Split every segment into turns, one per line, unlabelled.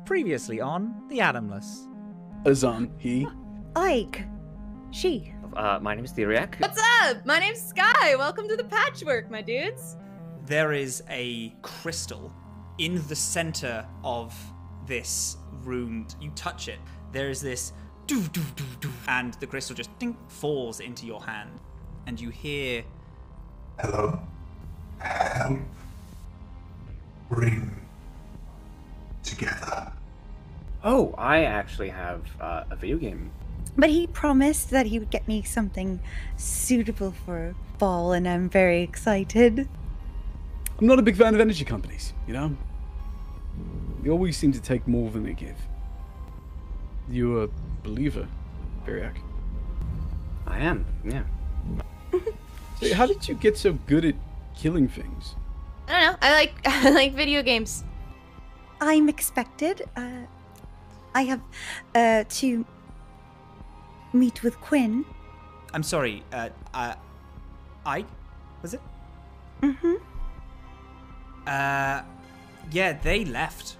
Previously on the Atomless.
Azhaam, he.
Ike. She.
My name is Theriac.
What's up? My name's Skye. Welcome to the patchwork, my dudes.
There is a crystal in the center of this room. You touch it. There is this doo doo doo doo, and the crystal just ding, falls into your hand, and you hear,
"Hello, help, bring together."
Oh, I actually have a video game.
But he promised that he would get me something suitable for fall, and I'm very excited.
I'm not a big fan of energy companies, you know? They always seem to take more than they give. You're a believer, Theriac.
I am, yeah.
So how did you get so good at killing things?
I don't know. I like video games.
I'm expected. I have to meet with Quinn.
I'm sorry, Ike? Was it?
Mm-hmm.
Yeah, they left.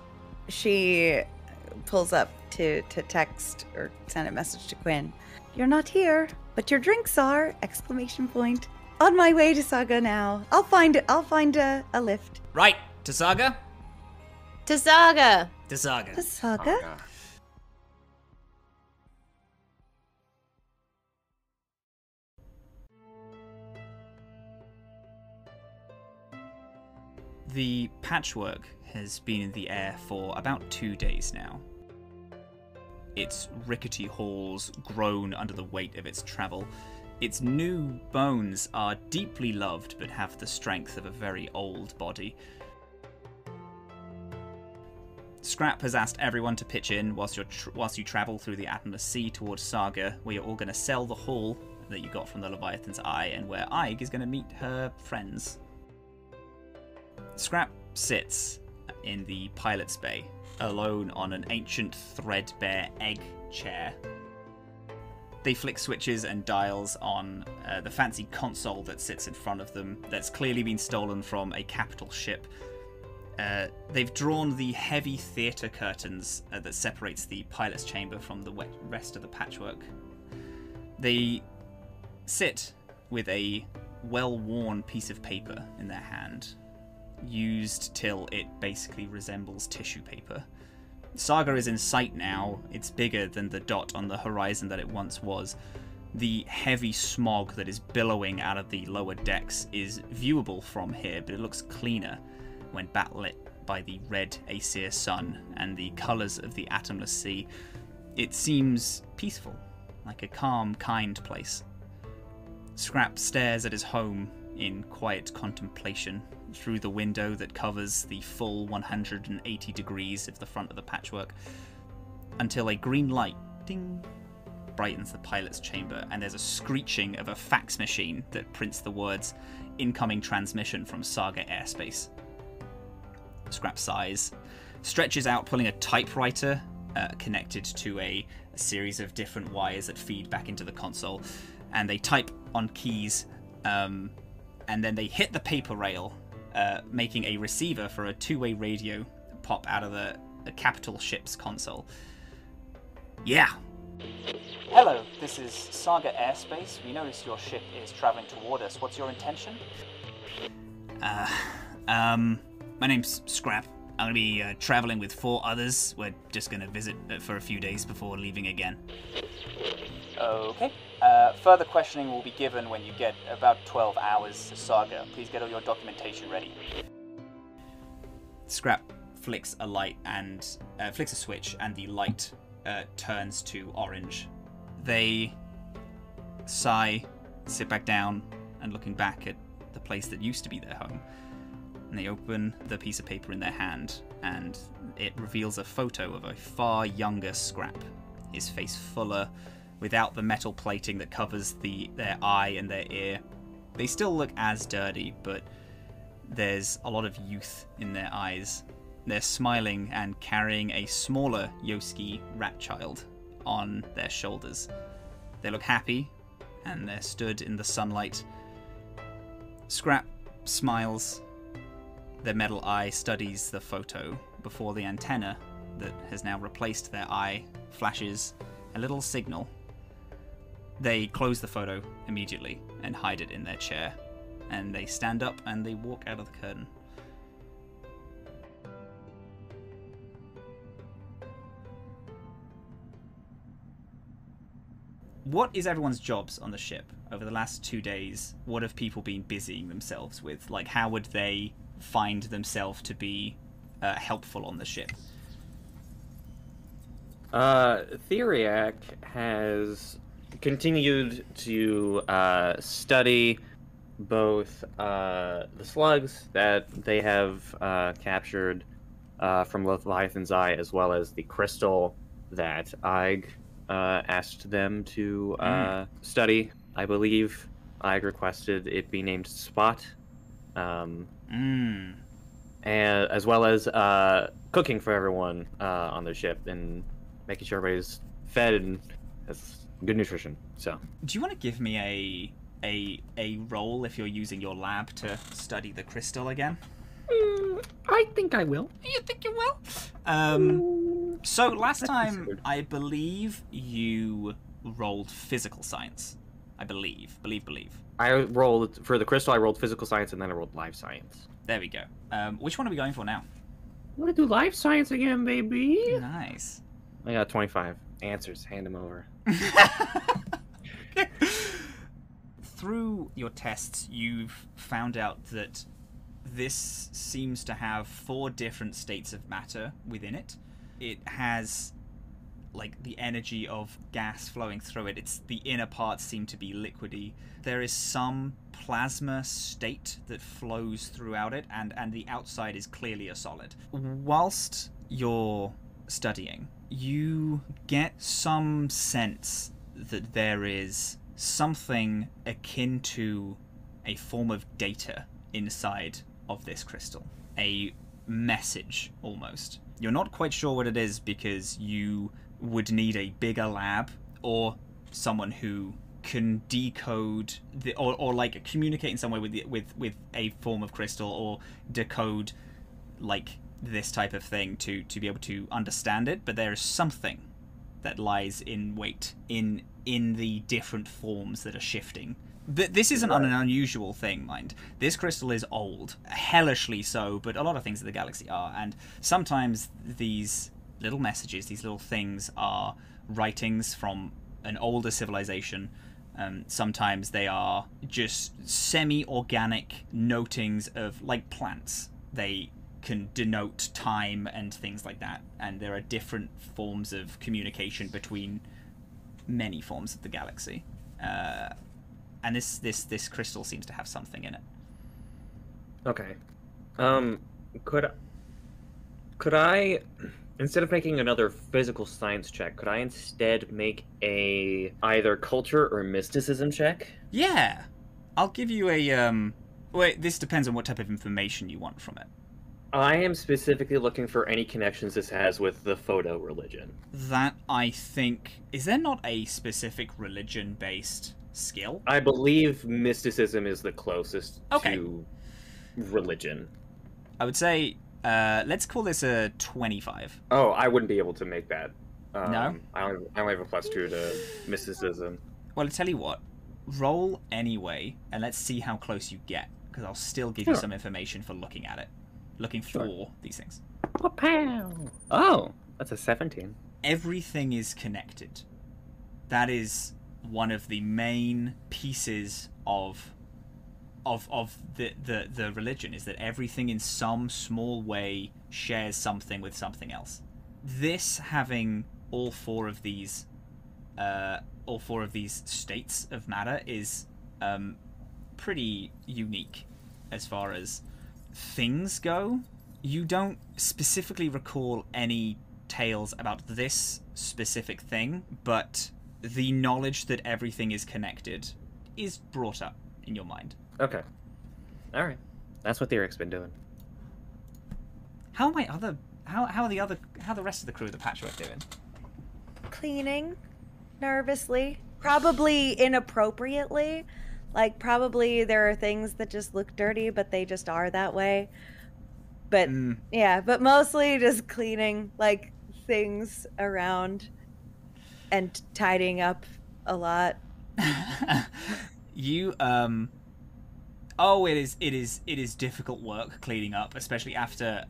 She pulls up to text or send a message to Quinn. You're not here, but your drinks are! Exclamation point. On my way to Saga now. I'll find a lift.
Right, to Saga?
To Saga.
To Saga.
To Saga?
Oh,
The patchwork has been in the air for about 2 days now. Its rickety halls groan under the weight of its travel. Its new bones are deeply loved but have the strength of a very old body. Scrap has asked everyone to pitch in whilst you travel through the Atomless Sea towards Saga, where you're all going to sell the hall that you got from the Leviathan's Eye, and where Ike is going to meet her friends. Scrap sits in the pilot's bay, alone on an ancient threadbare egg chair. They flick switches and dials on the fancy console that sits in front of them that's clearly been stolen from a capital ship. They've drawn the heavy theatre curtains that separates the pilot's chamber from the rest of the patchwork. They sit with a well-worn piece of paper in their hand, used till it basically resembles tissue paper. Saga is in sight now. It's bigger than the dot on the horizon that it once was. The heavy smog that is billowing out of the lower decks is viewable from here, but it looks cleaner when backlit by the red Aesir sun and the colours of the Atomless Sea. It seems peaceful, like a calm, kind place. Scrap stares at his home in quiet contemplation through the window that covers the full 180 degrees of the front of the patchwork, until a green light, ding, brightens the pilot's chamber, and there's a screeching of a fax machine that prints the words, "Incoming transmission from Saga airspace." Scrap sighs, stretches out, pulling a typewriter connected to a series of different wires that feed back into the console, and they type on keys, and then they hit the paper rail, making a receiver for a two-way radio pop out of the capital ship's console. Yeah. Hello, this is Saga Airspace. We notice your ship is traveling toward us. What's your intention? My name's Scrap. I'm gonna be traveling with 4 others. We're just gonna visit for a few days before leaving again. Okay. Further questioning will be given when you get about 12 hours to Saga. Please get all your documentation ready. Scrap flicks a light and flicks a switch, and the light turns to orange. They sigh, sit back down, and looking back at the place that used to be their home. And they open the piece of paper in their hand, and it reveals a photo of a far younger Scrap, his face fuller, without the metal plating that covers their eye and their ear. They still look as dirty, but there's a lot of youth in their eyes. They're smiling and carrying a smaller Yoski rat child on their shoulders. They look happy, and they're stood in the sunlight. Scrap smiles. Their metal eye studies the photo before the antenna that has now replaced their eye flashes a little signal. They close the photo immediately and hide it in their chair. And they stand up and they walk out of the curtain. What is everyone's jobs on the ship over the last 2 days? What have people been busying themselves with? Like, how would they find themselves to be helpful on the ship?
Theriac has continued to study both the slugs that they have captured from Leviathan's Eye, as well as the crystal that Ig asked them to study. I believe Ig requested it be named Spot. And as well as cooking for everyone on the ship and making sure everybody's fed and has good nutrition. So,
do you want to give me a roll if you're using your lab to study the crystal again?
I think I will.
You think you will? So last time, I believe you rolled physical science. I believe.
I rolled, for the crystal, I rolled physical science, and then I rolled life science.
There we go. Which one are we going for now?
I want to do life science again, baby.
Nice.
I got 25. Answers. Hand them over.
Through your tests, you've found out that this seems to have 4 different states of matter within it. It has, like, the energy of gas flowing through it. The inner parts seem to be liquidy. There is some plasma state that flows throughout it, and the outside is clearly a solid. Whilst you're studying, you get some sense that there is something akin to a form of data inside of this crystal. A message, almost. You're not quite sure what it is because you would need a bigger lab or someone who can decode or like communicate in some way with a form of crystal, or decode like this type of thing to be able to understand it. But there is something that lies in wait in the different forms that are shifting. This isn't an unusual thing, mind. This crystal is old, hellishly so, but a lot of things in the galaxy are, and sometimes these little messages, these little things, are writings from an older civilization. Sometimes they are just semi-organic notings of, like, plants. They can denote time and things like that, and there are different forms of communication between many forms of the galaxy. And this crystal seems to have something in it.
Okay. Could I, instead of making another physical science check, could I instead make a either culture or mysticism check?
Yeah. I'll give you a wait, this depends on what type of information you want from it.
I am specifically looking for any connections this has with the photo religion.
That, I think, is there not a specific religion-based skill?
I believe mysticism is the closest to religion.
I would say, let's call this a 25.
Oh, I wouldn't be able to make that.
No?
I only have a +2 to mysticism.
Well, I tell you what, roll anyway, and let's see how close you get, because I'll still give you some information for looking at it. Looking for these things.
Oh, that's a 17.
Everything is connected. That is one of the main pieces of the religion, is that everything in some small way shares something with something else. This having all four of these states of matter is pretty unique as far as things go. You don't specifically recall any tales about this specific thing, but the knowledge that everything is connected is brought up in your mind.
Okay. Alright. That's what Theriac's been doing.
How the rest of the crew of the Patchwork doing?
Cleaning, nervously, probably inappropriately. Like, probably there are things that just look dirty, but they just are that way. But, yeah, but mostly just cleaning. Like, things around and tidying up a lot.
You oh, it is difficult work cleaning up, especially after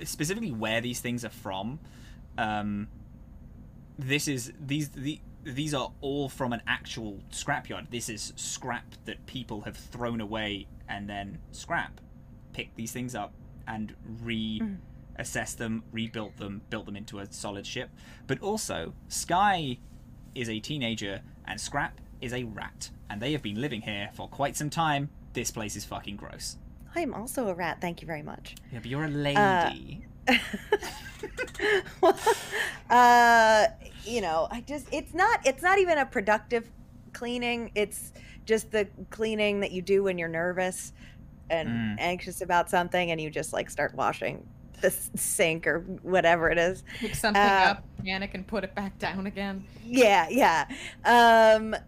specifically where these things are from. These are all from an actual scrapyard. This is scrap that people have thrown away and then pick these things up and reassess them, rebuilt them, built them into a solid ship. But also, Skye is a teenager and Scrap is a rat, and they have been living here for quite some time. This place is fucking gross.
I'm also a rat, thank you very much.
Yeah, but you're a lady.
You know, it's not even a productive cleaning. It's just the cleaning that you do when you're nervous and anxious about something, and you just like start washing the sink or whatever it is.
Pick something up, panic, and put it back down again.
Yeah.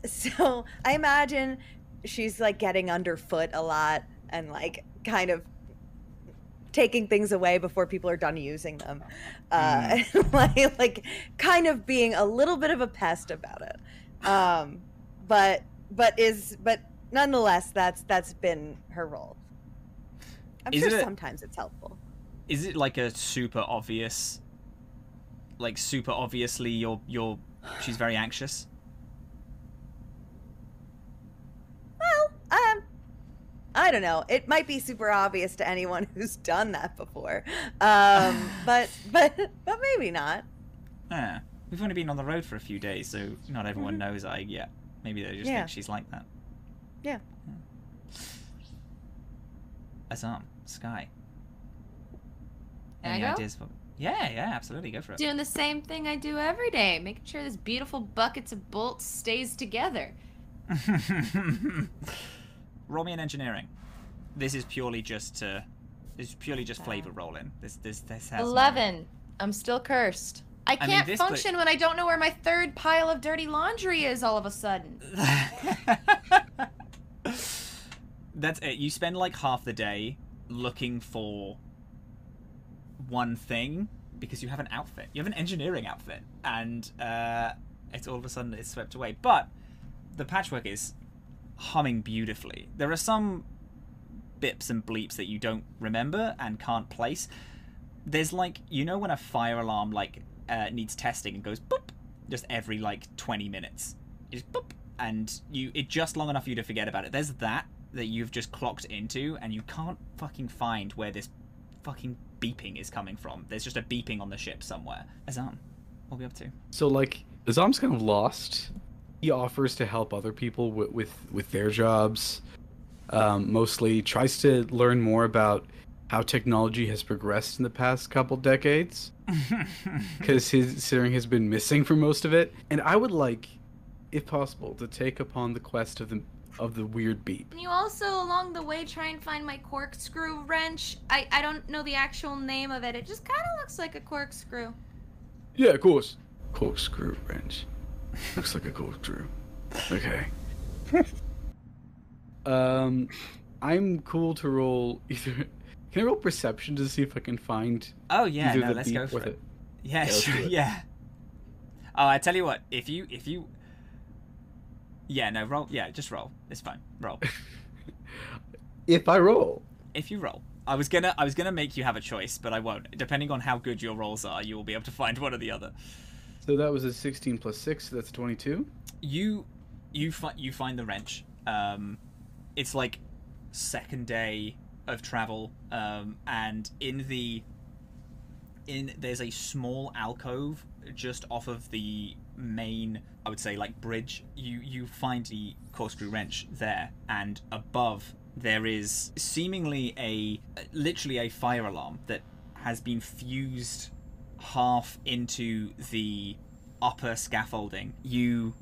So I imagine she's like getting underfoot a lot and like kind of taking things away before people are done using them, like kind of being a little bit of a pest about it. But nonetheless, that's been her role. I'm sure sometimes it's helpful.
Is it like a super obviously she's very anxious?
Well, I don't know. It might be super obvious to anyone who's done that before. But maybe not.
Yeah. We've only been on the road for a few days, so not everyone knows yet. Maybe they just think she's like that.
Yeah.
Azhaam, Skye.
Can
Any
I go?
ideas for... Yeah, absolutely. Go for it.
Doing the same thing I do every day, making sure this beautiful buckets of bolts stays together.
Roll me an engineering. This is purely just flavor rolling. This has
11. I'm still cursed. I can't function when I don't know where my third pile of dirty laundry is all of a sudden.
That's it. You spend like half the day looking for one thing because you have an outfit. You have an engineering outfit, and it's all of a sudden it's swept away. But the patchwork is humming beautifully. There are some bips and bleeps that you don't remember and can't place. There's like, you know, when a fire alarm like needs testing and goes boop just every like 20 minutes. It's boop, and it just long enough for you to forget about it. There's that you've just clocked into, and you can't fucking find where this fucking beeping is coming from. There's just a beeping on the ship somewhere. Azhaam, what are we up to?
So like, Azhaam's kind of lost. He offers to help other people with their jobs. Mostly tries to learn more about how technology has progressed in the past couple decades, because his steering has been missing for most of it. And I would like, if possible, to take upon the quest of the weird beep.
Can you also, along the way, try and find my corkscrew wrench? I don't know the actual name of it. It just kind of looks like a corkscrew.
Yeah, of course. Corkscrew wrench. Looks like a corkscrew. Okay. I'm cool to roll either. Can I roll perception to see if I can find?
Oh yeah,
either
no,
the
let's
beep
go for
or
it.
the-
Yeah,
let's
sure,
do it.
yeah. Oh, I tell you what, if you, yeah, no, roll, yeah, just roll. It's fine, roll.
If I roll.
If you roll, I was gonna make you have a choice, but I won't. Depending on how good your rolls are, you will be able to find one or the other.
So that was a 16 plus 6, so that's 22.
You find the wrench. It's like second day of travel, and there's a small alcove just off of the main, I would say, like bridge. You find the corkscrew wrench there, and above there is seemingly literally a fire alarm that has been fused half into the upper scaffolding. You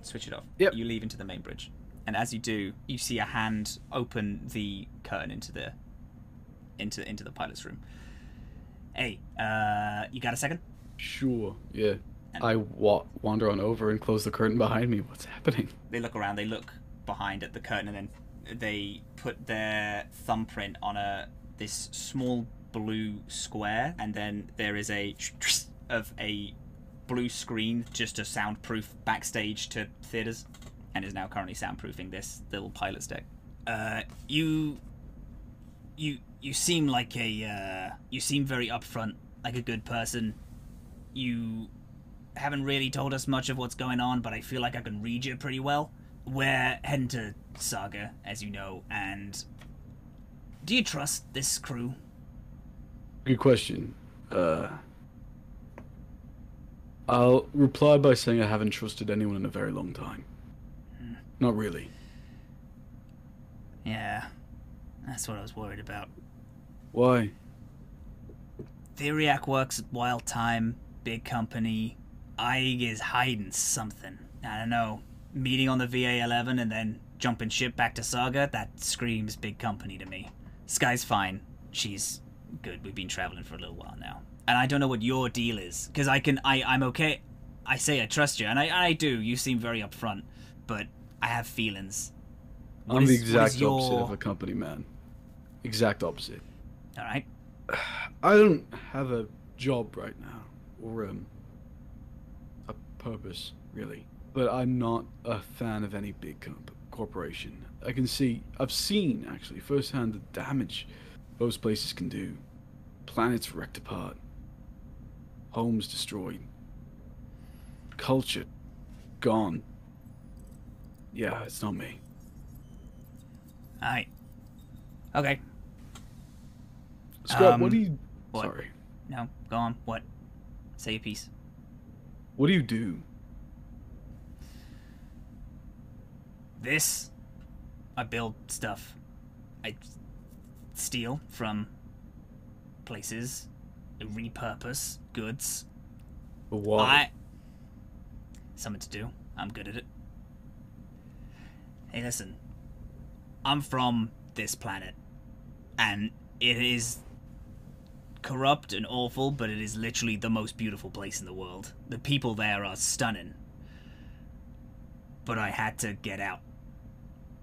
switch it off.
Yep.
You leave into the main bridge, and as you do, you see a hand open the curtain into the pilot's room. Hey, you got a second?
Sure. Yeah.
And
I wander on over and close the curtain behind me. What's happening?
they look around. They look behind at the curtain, and then they put their thumbprint on this small blue square, and then there is a of a blue screen just to soundproof backstage to theaters, and is now currently soundproofing this little pilot's deck. You seem like you seem very upfront, like a good person. You haven't really told us much of what's going on, but I feel like I can read you pretty well. We're heading to Saga, as you know, and do you trust this crew?
Good question. I'll reply by saying I haven't trusted anyone in a very long time. Not really.
Yeah, that's what I was worried about.
Why?
Theriac works at Wild Time, big company. Ig is hiding something. I don't know. Meeting on the VA-11 and then jumping ship back to Saga? That screams big company to me. Skye's fine. She's good. We've been traveling for a little while now. And I don't know what your deal is. Because I'm okay. I say I trust you, and I do. You seem very upfront. But I have feelings.
I'm the exact opposite of a company man. Exact opposite.
Alright.
I don't have a job right now. Or a purpose, really. But I'm not a fan of any big corporation. I've seen, actually, firsthand the damage those places can do. Planets wrecked apart. Homes destroyed. Culture gone. Yeah, it's not me.
Alright. Okay.
Scott, what do you...
What?
Sorry.
No, go on. What? Say a piece.
What do you do?
This, I build stuff. I steal from places, repurpose goods.
But why?
Something to do. I'm good at it. Hey, listen. I'm from this planet, and it is corrupt and awful, but it is literally the most beautiful place in the world. The people there are stunning. But I had to get out.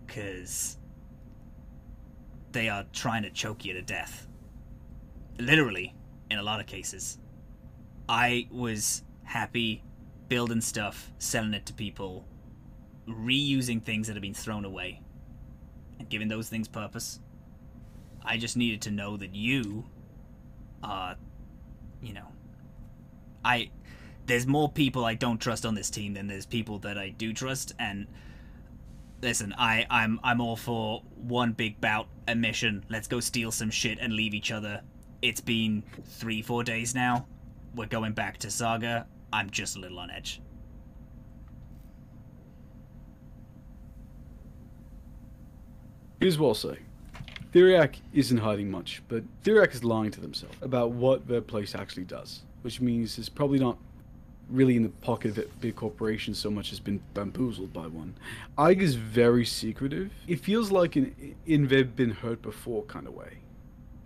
'Cause they are trying to choke you to death. Literally, in a lot of cases. I was happy building stuff, selling it to people, reusing things that have been thrown away, and giving those things purpose. I just needed to know that you are, there's more people I don't trust on this team than there's people that I do trust, and listen, I'm all for one big bout, a mission. Let's go steal some shit and leave each other. It's been 3-4 days now. We're going back to Saga. I'm just a little on edge.
Here's what I'll say. Theriac isn't hiding much, but Theriac is lying to themselves about what their place actually does, which means it's probably not really in the pocket of a big corporation so much as been bamboozled by one. Ig is very secretive. It feels like in they've been hurt before kind of way.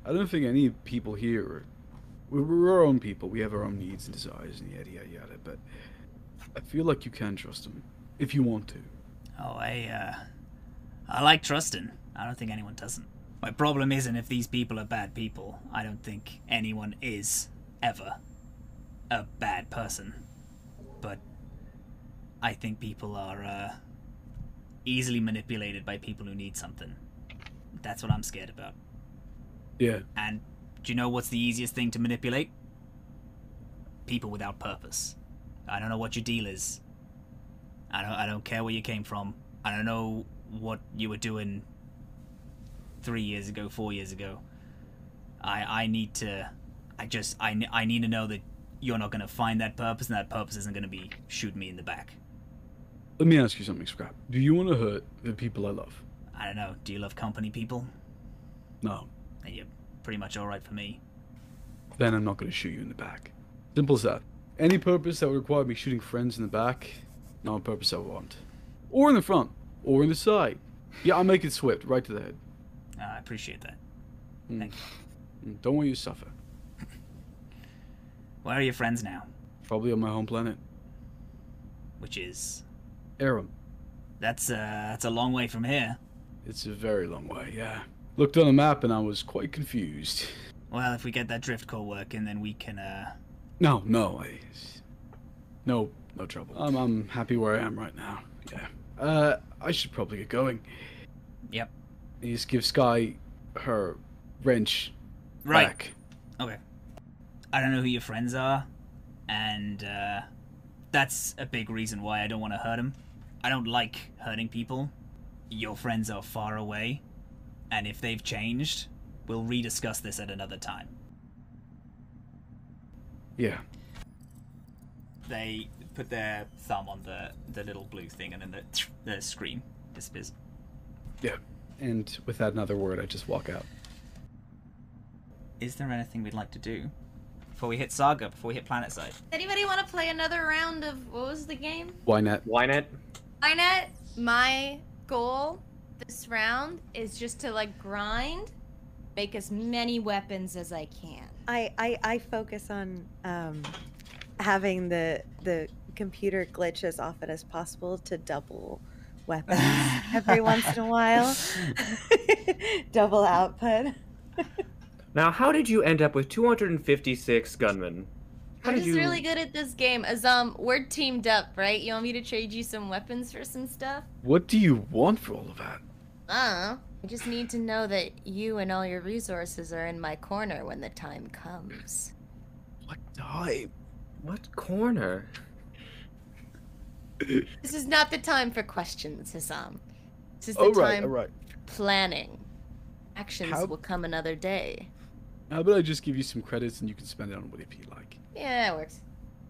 I don't think any people here we're our own people. We have our own needs and desires and yada yada yada, but I feel like you can trust them if you want to.
Oh, I like trusting. I don't think anyone doesn't. My problem isn't if these people are bad people. I don't think anyone is ever a bad person. But I think people are easily manipulated by people who need something. That's what I'm scared about.
Yeah.
And do you know what's the easiest thing to manipulate? People without purpose. I don't know what your deal is. I don't care where you came from. I don't know what you were doing 3 years ago, 4 years ago. I need to know that you're not going to find that purpose, and that purpose isn't going to be shooting me in the back.
Let me ask you something, Scrap. Do you want to hurt the people I love?
I don't know. Do you love company people?
No.
Then you're pretty much alright for me.
Then I'm not going to shoot you in the back. Simple as that. Any purpose that would require me shooting friends in the back, not a purpose I want. Or in the front. Or in the side. Yeah, I'll make it swift, right to the head.
I appreciate that. Thank you.
Don't want you to suffer.
Where are your friends now?
Probably on my home planet.
Which is?
Aram.
That's a long way from here.
It's a very long way, yeah. Looked on a map and I was quite confused.
Well, if we get that drift core working, then we can,
No, no trouble. I'm happy where I am right now. Yeah. I should probably get going.
Yep.
You just give Skye her wrench
Right.
back.
Okay. I don't know who your friends are, and, that's a big reason why I don't want to hurt them. I don't like hurting people. Your friends are far away, and if they've changed, we'll rediscuss this at another time.
Yeah.
They put their thumb on the little blue thing, and then the screen disappears.
Yeah. And without another word, I just walk out.
Is there anything we'd like to do before we hit Saga, before we hit Planetside?
Anybody want to play another round of, what was the game?
Why not?
Wynet?
Inet, my goal this round is just to, like, grind, make as many weapons as I can.
I focus on having the computer glitch as often as possible to double weapons every once in a while. Double output.
Now, how did you end up with 256 gunmen? How
I'm
did
just
you...
really good at this game. Azhaam, we're teamed up, right? You want me to trade you some weapons for some stuff?
What do you want for all of that?
I just need to know that you and all your resources are in my corner when the time comes.
What time?
What corner?
This is not the time for questions, Azhaam. This is the
All
time
right.
for planning. Actions
How-
will come another day.
How about I just give you some credits and you can spend it on whatever you like?
Yeah, that works.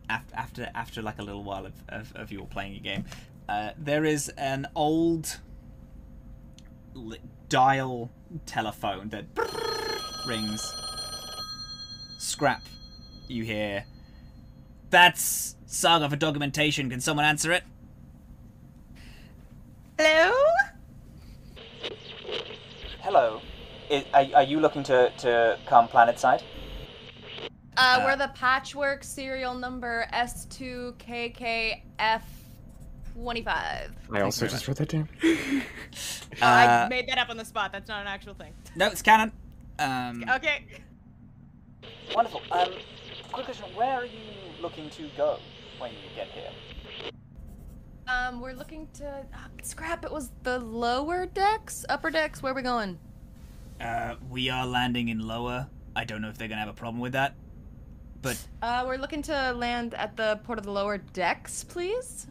After like a little while of you all playing a game, there is an old dial telephone that rings. Scrap, you hear. That's Saga for documentation. Can someone answer it?
Hello?
Hello. Are you looking to come planetside?
We're the Patchwork serial number S2KKF25.
I also just wrote that down.
I made that up on the spot. That's not an actual thing.
No, it's canon.
Okay.
Wonderful. Quick question. Where are you looking to go when you get here?
We're looking to scrap. It was the lower decks, upper decks. Where are we going?
We are landing in lower. I don't know if they're gonna have a problem with that, but
We're looking to land at the port of the lower decks, please.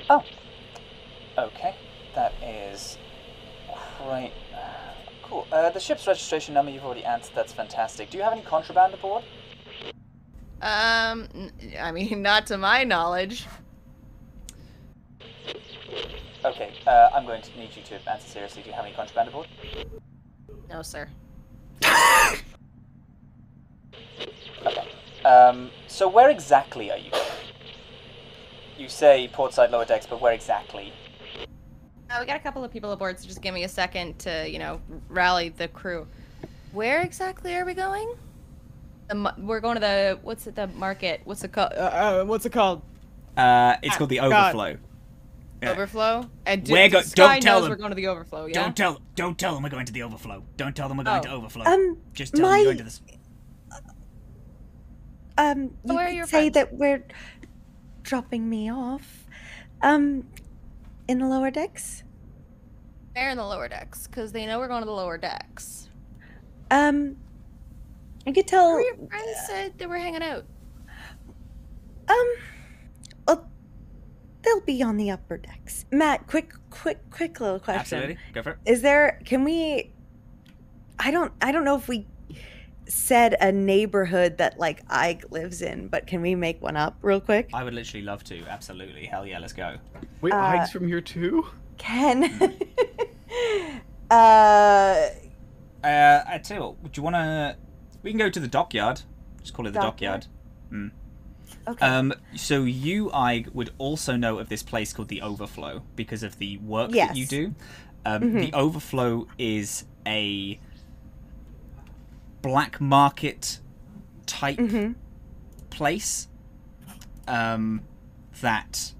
oh, okay. That is great. Cool. The ship's registration number you've already answered. That's fantastic. Do you have any contraband aboard?
I mean, not to my knowledge.
Okay. I'm going to need you to answer seriously. Do you have any contraband aboard?
No, sir.
Okay. So where exactly are you going? You say portside lower decks, but where exactly?
We got a couple of people aboard, so just give me a second to, rally the crew. Where exactly are we going? We're going to the, the market? What's it called?
What's it called?
It's called the Overflow. Yeah.
Overflow? And
Skye
don't
tell
knows
them.
we're going to the Overflow, yeah?
Don't tell them we're going to the Overflow. Don't tell them we're going to Overflow. Just tell them
my-
you're going to this.
You
where are
could
your
say
friends?
that we're dropping me off. In the lower decks.
They're in the lower decks, because they know we're going to the lower decks.
I could tell.
Where your friends said they were hanging out.
Well, they'll be on the upper decks. Matt, quick little question.
Absolutely. Go for it.
Is there? Can we? I don't know if we said a neighborhood that like Ike lives in, but can we make one up real quick?
I would literally love to. Absolutely. Hell yeah, let's go.
Wait, Ike's from here too?
Ken.
I tell you what, do you want to... We can go to the dockyard. Just call it the dockyard.
Okay.
So you, Ige, would also know of this place called the Overflow because of the work that you
Yes.
do. The Overflow is a black market type place that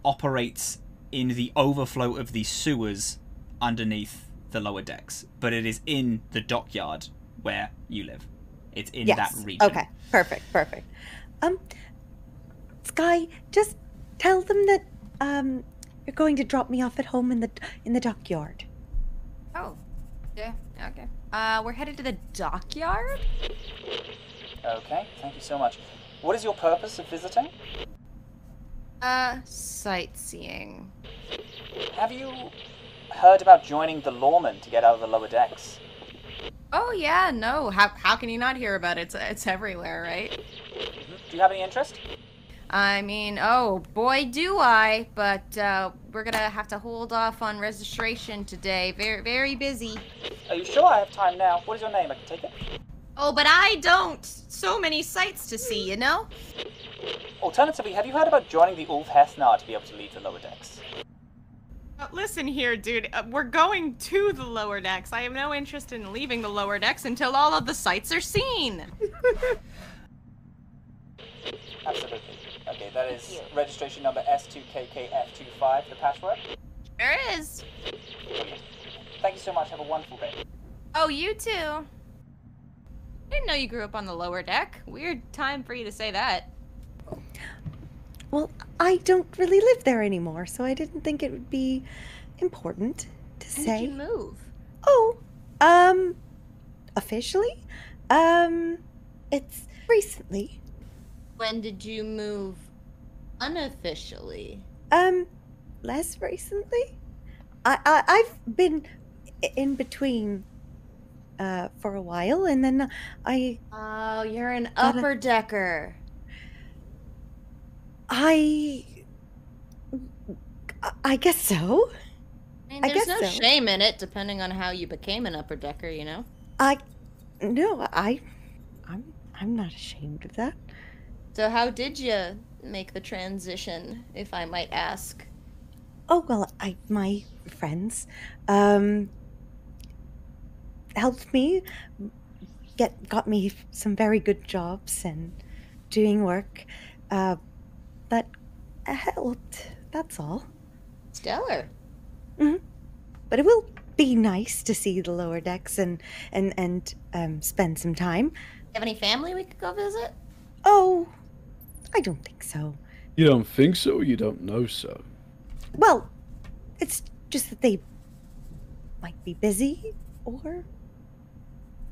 operates in the overflow of the sewers underneath the lower decks, but it is in the dockyard where you live. It's in
Yes.
that region.
Okay. Perfect. Skye, just tell them that you're going to drop me off at home in the dockyard.
Oh, yeah, okay. We're headed to the dockyard?
Okay, thank you so much. What is your purpose of visiting?
Sightseeing.
Have you heard about joining the lawmen to get out of the lower decks?
Oh, yeah, no. How can you not hear about it? It's everywhere, right?
Do you have any interest?
I mean, oh, boy, do I. But, we're gonna have to hold off on registration today. Very, very busy.
Are you sure I have time now? What is your name? I can take it.
Oh, but I don't. So many sights to see, you know?
Alternatively, have you heard about joining the Ulf Hethnar to be able to leave the lower decks?
Listen here, dude. We're going to the lower decks. I have no interest in leaving the lower decks until all of the sights are seen.
Absolutely. Okay, that is registration number S2KKF25, the patchwork.
There is.
Brilliant. Thank you so much. Have a wonderful day.
Oh, you too. I didn't know you grew up on the lower deck. Weird time for you to say that.
Well, I don't really live there anymore, so I didn't think it would be important to
When
say.
did you move?
Oh, officially? It's recently.
When did you move unofficially?
Less recently? I've been in between, for a while, and then
Oh, you're an upper decker.
I guess so.
I mean,
I
there's
guess
no
so.
shame in it, depending on how you became an upper decker, you know?
I'm not ashamed of that.
So how did you make the transition, if I might ask?
Oh, well, my friends, helped me, got me some very good jobs and doing work, that helped, that's all.
Stellar.
But it will be nice to see the lower decks and spend some time.
Have any family we could go visit?
Oh, I don't think so.
You don't think so? You don't know so.
Well, it's just that they might be busy or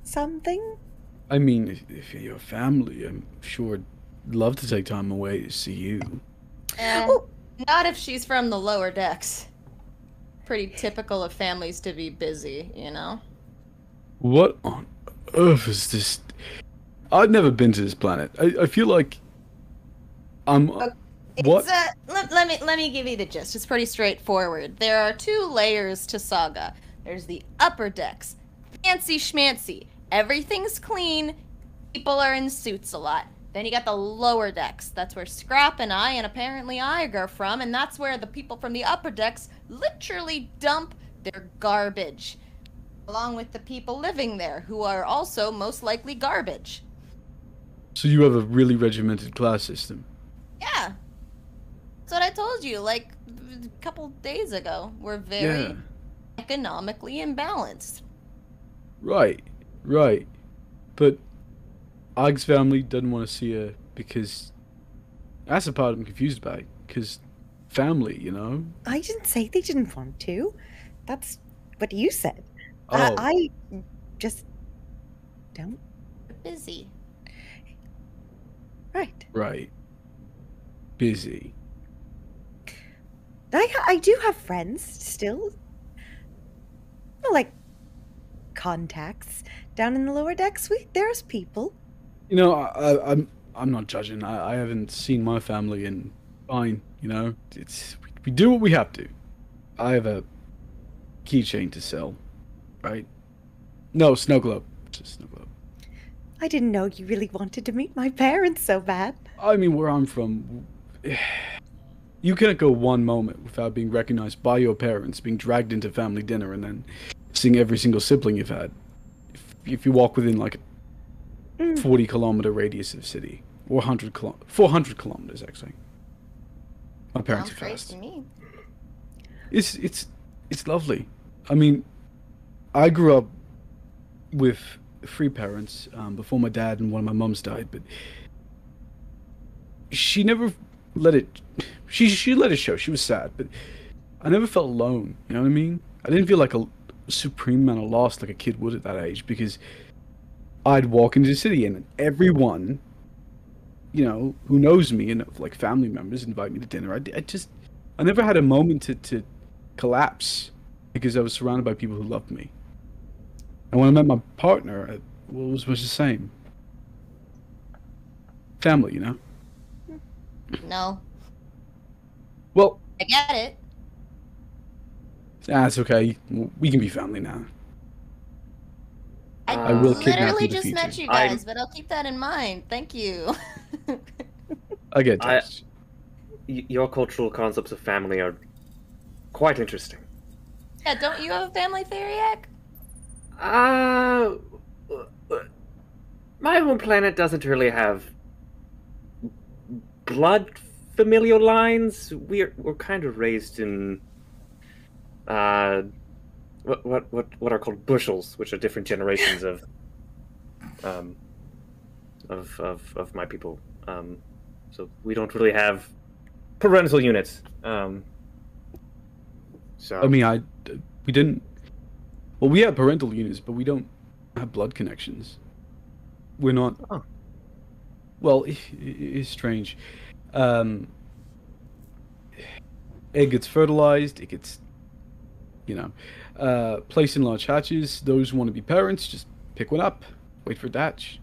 something.
I mean, if you're your family, I'm sure I'd love to take time away to see you.
Oh.
Not if she's from the lower decks. Pretty typical of families to be busy, you know?
What on earth is this? I've never been to this planet. I feel like I'm... What?
It's, let me give you the gist. It's pretty straightforward. There are 2 layers to Saga. There's the upper decks. Fancy schmancy. Everything's clean. People are in suits a lot. Then you got the lower decks. That's where Scrap and I, and apparently Iger, are from, and that's where the people from the upper decks literally dump their garbage. Along with the people living there, who are also most likely garbage.
So you have a really regimented class system.
Yeah. That's what I told you, like, a couple days ago. We're very economically imbalanced.
Right. But Og's family doesn't want to see her because... That's the part I'm confused about. Because family, you know?
I didn't say they didn't want to. That's what you said.
Oh.
I just don't.
We're busy.
Right.
Busy.
I do have friends still. Well, like contacts down in the lower decks. There's people.
You know, I'm not judging. I haven't seen my family and fine, you know? We do what we have to. I have a keychain to sell, right? No, snow globe. Just snow globe.
I didn't know you really wanted to meet my parents so bad.
I mean, where I'm from, you can't go one moment without being recognized by your parents, being dragged into family dinner, and then seeing every single sibling you've had. If you walk within like a 40-kilometer radius of the city, or 400 kilometers actually. My parents
Sounds
are
great
fast.
to me.
It's lovely. I mean, I grew up with 3 parents before my dad and one of my mums died, but she never let it. She let it show. She was sad, but I never felt alone. You know what I mean? I didn't feel like a supreme amount of loss like a kid would at that age, because I'd walk into the city and everyone, you know, who knows me and like family members invite me to dinner. I never had a moment to collapse because I was surrounded by people who loved me. And when I met my partner, it was much the same. Family, you know?
No,
Well,
I get it.
it's okay. We can be family now.
I
will kidnap
literally
you in the
just met
future.
you guys, but I'll keep that in mind. Thank you.
I get it.
Your cultural concepts of family are quite interesting.
Yeah, don't you have a family, Theriac?
My home planet doesn't really have blood familial lines. We're kind of raised in what are called bushels, which are different generations of my people. So we don't really have parental units. So
I mean, we didn't. Well, we have parental units, but we don't have blood connections. We're not.
Oh.
Well, it's strange. Egg gets fertilized. It gets, placed in large hatches. Those who want to be parents just pick one up, wait for a hatch.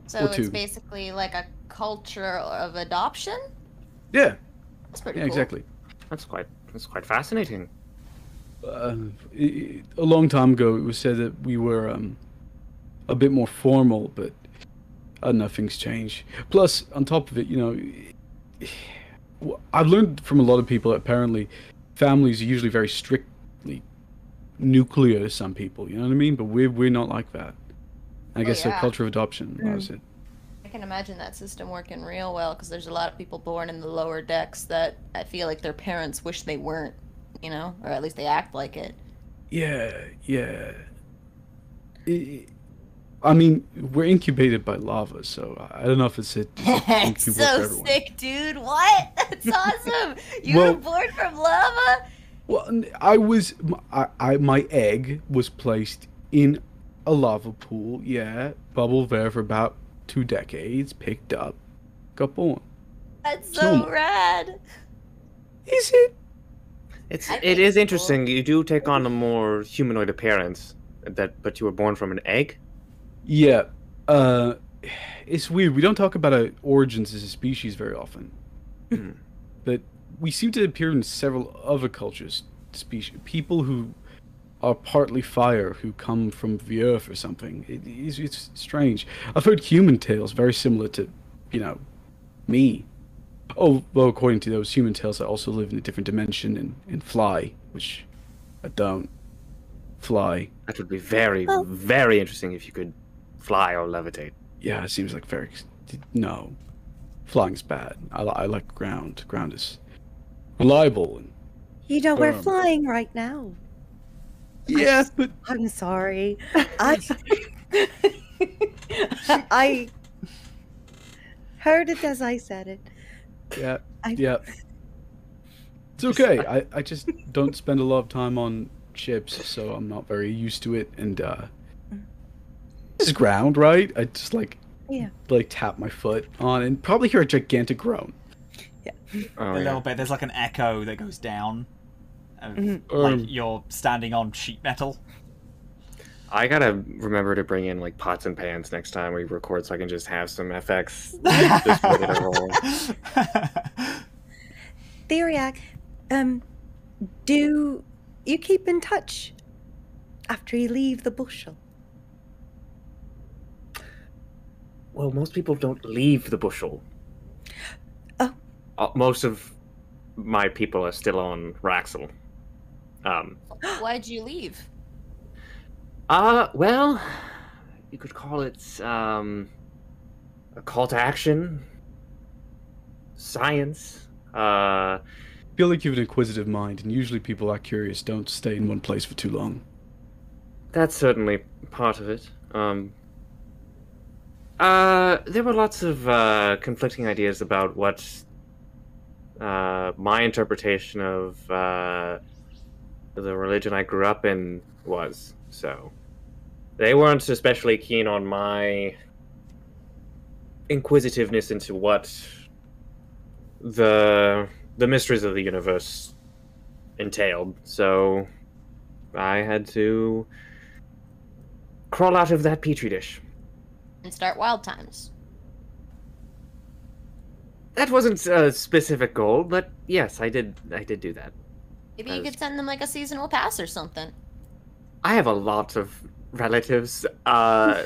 So
Or
it's
2.
basically like a culture of adoption?
Yeah.
That's pretty
Yeah,
cool.
exactly.
that's quite fascinating.
A long time ago, it was said that we were a bit more formal, but nothing's changed. Plus, on top of it, I've learned from a lot of people that apparently families are usually very strictly nuclear to some people. You know what I mean? But we're not like that. I guess
yeah.
the culture of adoption. That was it.
I can imagine that system working real well because there's a lot of people born in the lower decks that I feel like their parents wish they weren't, or at least they act like it.
Yeah. I mean, we're incubated by lava, so I don't know if it's
It's
incubable for
so
everyone.
sick, dude. What? That's awesome. You
Well-
were born from lava?
Well, my egg was placed in a lava pool. Yeah, bubbled there for about 2 decades. Picked up, got born.
That's
It's
so
normal.
rad.
Is it?
I
It
think
is
it's cool.
interesting. You do take on a more humanoid appearance, but you were born from an egg.
Yeah. It's weird. We don't talk about our origins as a species very often. But we seem to appear in several other cultures, people who are partly fire, who come from the earth or something. It's strange. I've heard human tales very similar to, me. Oh, well, according to those human tales, I also live in a different dimension and fly, which I don't fly.
That would be very, very interesting if you could fly or levitate.
Yeah, it seems like very... No. Flying's bad. I like ground. Ground is reliable. And,
We're
Um,
flying right now.
yeah, but...
I'm sorry. I heard it as I said it.
Yeah,
I-
yeah. It's okay. I just don't spend a lot of time on ships, so I'm not very used to it. And this is ground, right? I just
Yeah.
tap my foot on and probably hear a gigantic groan.
Oh,
A
yeah.
little bit. There's like an echo that goes down. Of,
Mhm.
like you're standing on sheet metal.
I gotta remember to bring in like pots and pans next time we record, so I can just have some FX just ready to roll.
Theriac, do you keep in touch after you leave the bushel?
Well, most people don't leave the bushel.
Oh.
Most of my people are still on Raxel.
Why'd you leave?
Well, you could call it a call to action, science.
I feel like you have an inquisitive mind, and usually people that curious don't stay in one place for too long.
That's certainly part of it. There were lots of conflicting ideas about what my interpretation of the religion I grew up in was. So they weren't especially keen on my inquisitiveness into what the mysteries of the universe entailed. So I had to crawl out of that petri dish.
And start Wild Times.
That wasn't a specific goal, but yes, I did do that.
Maybe you could send them like a seasonal pass or something.
I have a lot of relatives.
You own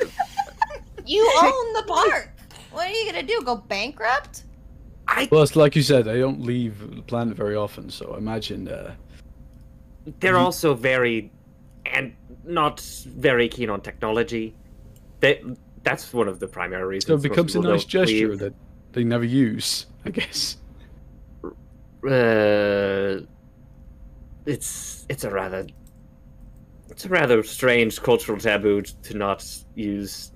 the park. What are you gonna do? Go bankrupt?
Well, it's like you said, I don't leave the planet very often, so I imagine.
They're also very, and not very keen on technology. That's one of the primary reasons.
So it becomes a
most people
nice
don't
gesture
leave.
that they never use, I guess.
It's a rather strange cultural taboo to not use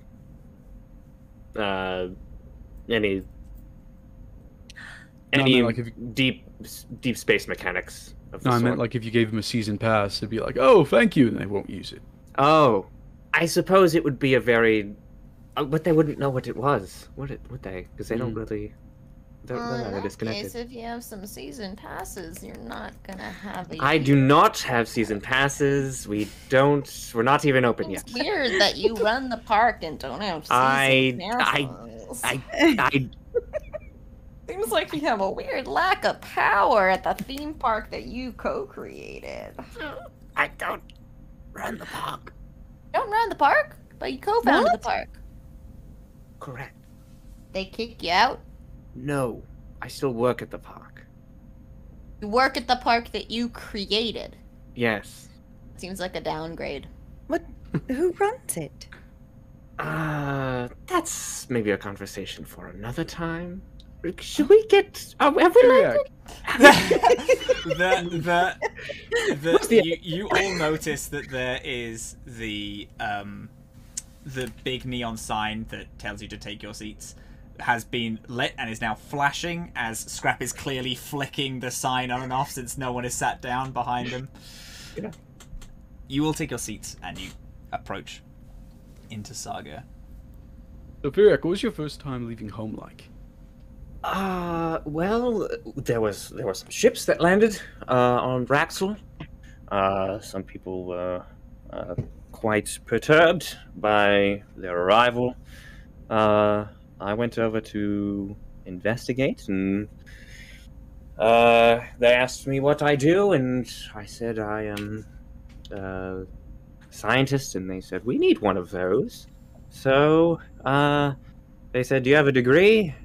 any
like if
deep space mechanics of the
No, I
sort.
meant like if you gave them a season pass, they'd be like, "Oh, thank you," and they won't use it.
Oh, I suppose it would be a very, but they wouldn't know what it was, would they? Because they don't really. They're
Well, in
rather
that
disconnected.
case, if you have some season passes, you're not gonna have a.
I do not have season passes. We're not even open yet.
It's weird that you run the park and don't have season
I
passes. Seems like you have a weird lack of power at the theme park that you co-created.
I don't run the park.
You don't run the park, but you co-founded the park.
Correct.
They kick you out.
No, I still work at the park.
You work at the park that you created.
Yes.
Seems like a downgrade.
What? Who runs it?
That's maybe a conversation for another time. Should we get? Have we landed?
You all notice that there is the big neon sign that tells you to take your seats has been lit and is now flashing as Scrap is clearly flicking the sign on and off since no one is sat down behind him.
Yeah.
You all take your seats and you approach into Saga.
So, Theriac, what was your first time leaving home like?
Well, there were some ships that landed on Braxel. Some people were quite perturbed by their arrival. I went over to investigate, and they asked me what I do, and I said I am a scientist, and they said, we need one of those. So, they said, do you have a degree?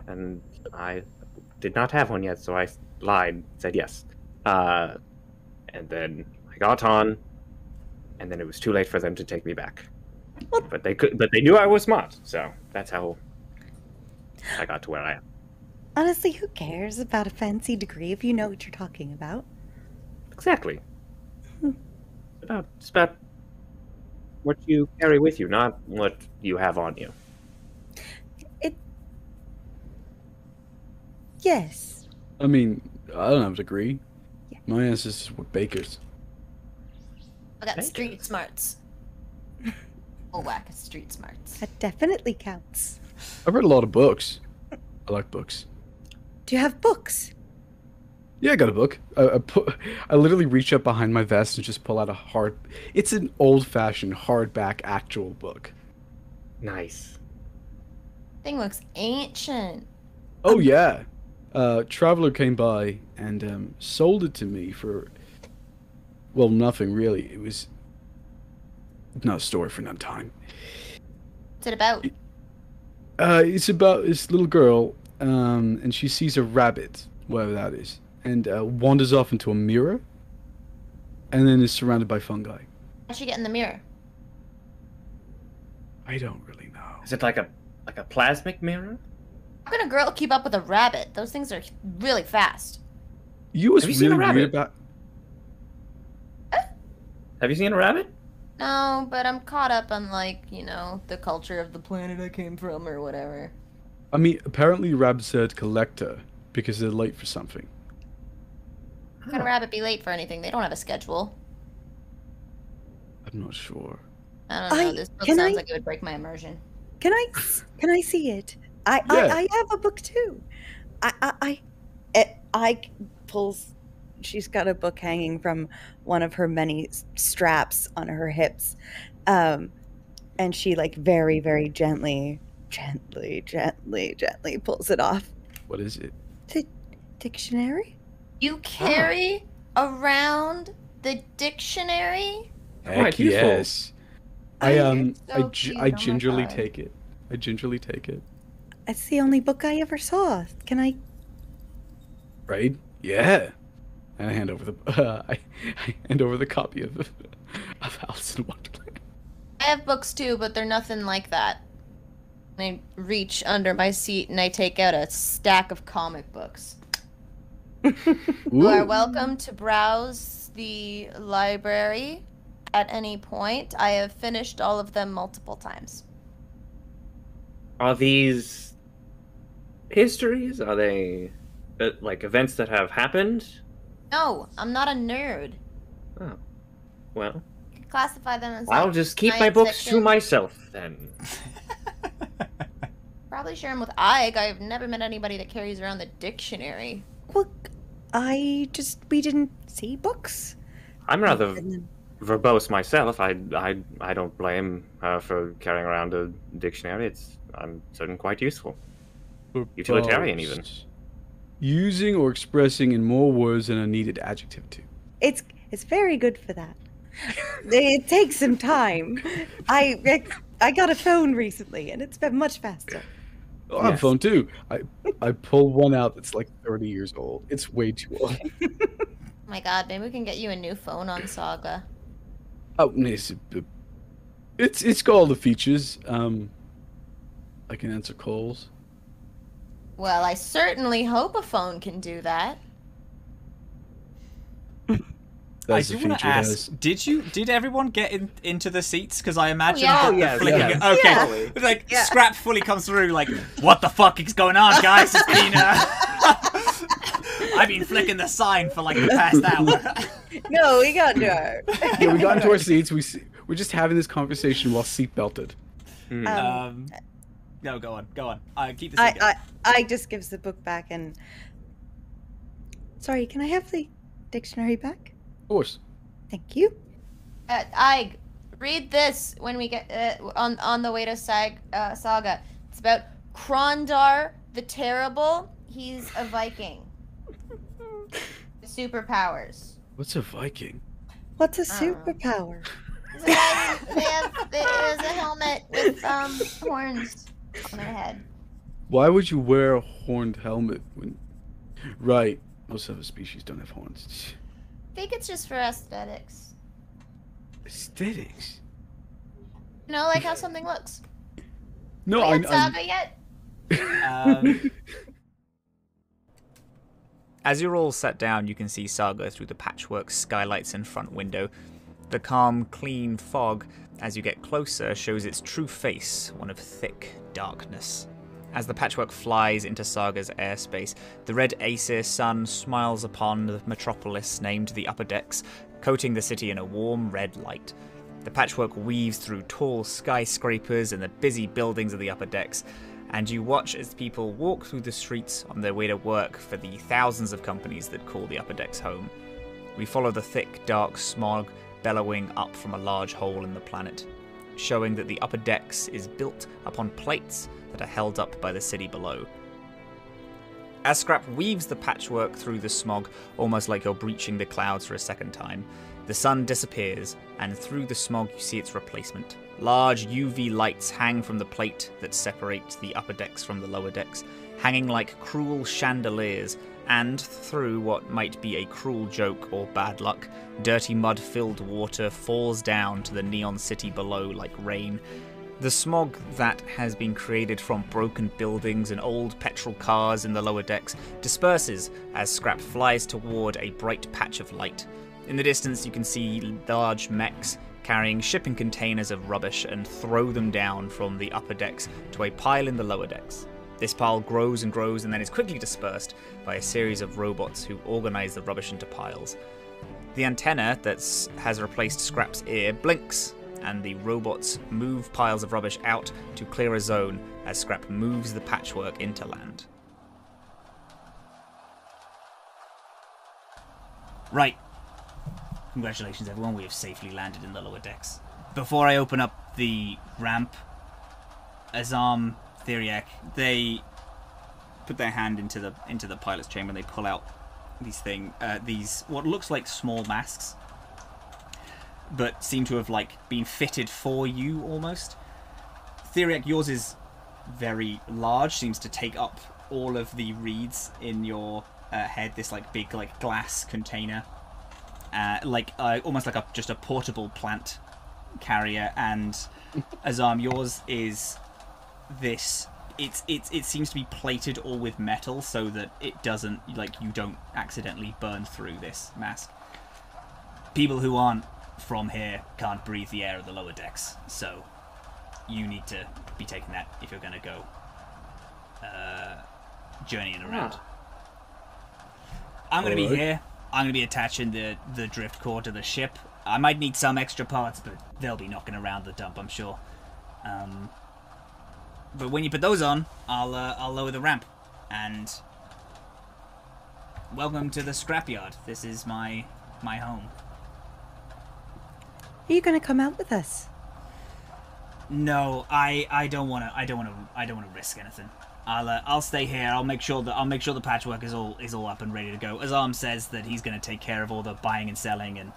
And I did not have one yet, so I lied, said yes. And then I got on, and then it was too late for them to take me back. But they knew I was smart, so that's how I got to where I am.
Honestly, who cares about a fancy degree if you know what you're talking about?
Exactly. It's about what you carry with you, not what you have on you.
Yes.
I mean, I don't have a degree. My ancestors were bakers.
I got street smarts. Oh, whack, street smarts.
That definitely counts.
I've read a lot of books. I like books.
Do you have books?
Yeah, I got a book. I literally reach up behind my vest and just pull out it's an old-fashioned hardback actual book.
Nice.
Thing looks ancient.
Oh yeah. Traveler came by and sold it to me for, well, nothing really. It was not a story for another time.
What's it about?
It's about this little girl, and she sees a rabbit, whatever that is, and wanders off into a mirror, and then is surrounded by fungi.
How'd she get in the mirror?
I don't really know.
Is it like a plasmic mirror?
How can a girl keep up with a rabbit? Those things are really fast.
You was
Have you seen
really
a rabbit?
weird about.
Have you seen a rabbit?
No, but I'm caught up on, like, the culture of the planet I came from or whatever.
I mean, apparently Rab said collector because they're late for something.
How can a rabbit be late for anything? They don't have a schedule.
I'm not sure.
I don't know. This book sounds like it would break my immersion.
Can I see it?
Yeah.
I have a book too. I pulls. She's got a book hanging from one of her many straps on her hips, and she like very, very gently pulls it off.
What is it?
The dictionary.
You carry around the dictionary?
Heck
useful.
yes. I gingerly take it. I gingerly take it.
It's the only book I ever saw. Can I?
Right? Yeah. And I hand over the I hand over the copy of Alice in Wonderland.
I have books too, but they're nothing like that. I reach under my seat and I take out a stack of comic books. You are welcome to browse the library at any point. I have finished all of them multiple times.
Are these histories? Are they like events that have happened?
No, I'm not a nerd.
Oh, well.
You can classify them as.
I'll
like,
just keep my
science
books to
fiction.
myself then.
Probably share them with Ike. I've never met anybody that carries around the dictionary.
Well, we didn't see books.
I'm rather verbose myself. I don't blame her for carrying around a dictionary. I'm certain quite useful. Utilitarian even.
Using or expressing in more words than a needed adjective to.
It's very good for that. It takes some time. I got a phone recently, and it's been much faster.
Oh, I have a phone too. I pull one out that's like 30 years old. It's way too old.
Oh my god, maybe we can get you a new phone on Saga.
Oh, it's got all the features. I can answer calls.
Well, I certainly hope a phone can do that.
I do want to ask, did everyone get into the seats? Because I imagine flicking it. Okay,
Yeah.
like Scrap fully comes through. Like, what the fuck is going on, guys? It's been I've been flicking the sign for like the past hour.
No, we got into our.
Yeah, we got into our seats. We're just having this conversation while seatbelted.
No, go on. Keep the seat going.
I just gives the book back and. Sorry, can I have the dictionary back?
Of course.
Thank you.
I read this when we get on the way to Saga. It's about Krondar the Terrible. He's a Viking. Superpowers.
What's a Viking?
What's a superpower?
There's a helmet with horns on their head.
Why would you wear a horned helmet when? Right. Most other species don't have horns.
I think it's just for aesthetics.
Aesthetics?
You know, like how something looks.
No,
Have you had Saga yet?
As you're all sat down, you can see Saga through the patchwork skylights in front window. The calm, clean fog, as you get closer, shows its true face, one of thick darkness. As the patchwork flies into Saga's airspace, the red Aesir sun smiles upon the metropolis named the Upper Decks, coating the city in a warm red light. The patchwork weaves through tall skyscrapers and the busy buildings of the Upper Decks, and you watch as people walk through the streets on their way to work for the thousands of companies that call the Upper Decks home. We follow the thick, dark smog bellowing up from a large hole in the planet, showing that the Upper Decks is built upon plates that are held up by the city below. As Scrap weaves the patchwork through the smog, almost like you're breaching the clouds for a second time, the sun disappears, and through the smog you see its replacement. Large UV lights hang from the plate that separates the upper decks from the lower decks, hanging like cruel chandeliers, and through what might be a cruel joke or bad luck, dirty mud-filled water falls down to the neon city below like rain. The smog that has been created from broken buildings and old petrol cars in the lower decks disperses as Scrap flies toward a bright patch of light. In the distance you can see large mechs carrying shipping containers of rubbish and throw them down from the upper decks to a pile in the lower decks. This pile grows and grows and then is quickly dispersed by a series of robots who organize the rubbish into piles. The antenna that has replaced Scrap's ear blinks, and the robots move piles of rubbish out to clear a zone as Scrap moves the patchwork into land. Right. Congratulations, everyone. We have safely landed in the lower decks. Before I open up the ramp, Azhaam, Theriac, they put their hand into the pilot's chamber and they pull out these what looks like small masks, but seem to have been fitted for you almost. Theriac, yours is very large, seems to take up all of the reeds in your head. This big glass container, almost like just a portable plant carrier. And Azhaam, yours is this. It seems to be plated all with metal so that it doesn't you don't accidentally burn through this mask. People who aren't from here can't breathe the air of the lower decks, so you need to be taking that if you're going to go journeying around. I'm going to be here. I'm going to be attaching the drift core to the ship. I might need some extra parts, but they'll be knocking around the dump, I'm sure. But when you put those on, I'll lower the ramp. And welcome to the scrapyard. This is my home.
Are you gonna come out with us?
No, I don't wanna risk anything. I'll stay here. I'll make sure the patchwork is all up and ready to go. Azhaam says that he's gonna take care of all the buying and selling and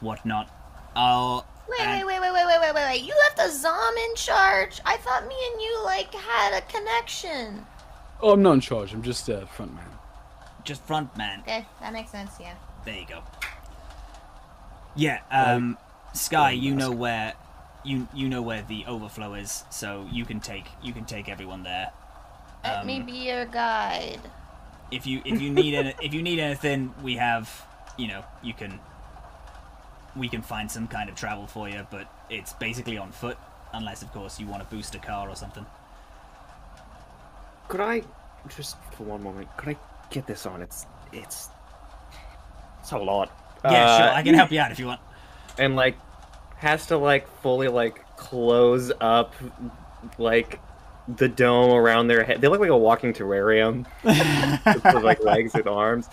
whatnot.
Wait. You left Azhaam in charge? I thought me and you, had a connection.
Oh, I'm not in charge. I'm just front man.
Just front man.
Okay, that makes sense, yeah.
There you go. Yeah, Skye, you know where the overflow is, so you can take everyone there.
Let me be your guide.
If you need anything, we have, we can find some kind of travel for you, but it's basically on foot, unless of course you want to boost a car or something.
Could I, just for one moment, could I get this on? It's a lot.
Yeah, sure, I can help you out if you want.
And has to fully close up the dome around their head. They look like a walking terrarium with legs and arms.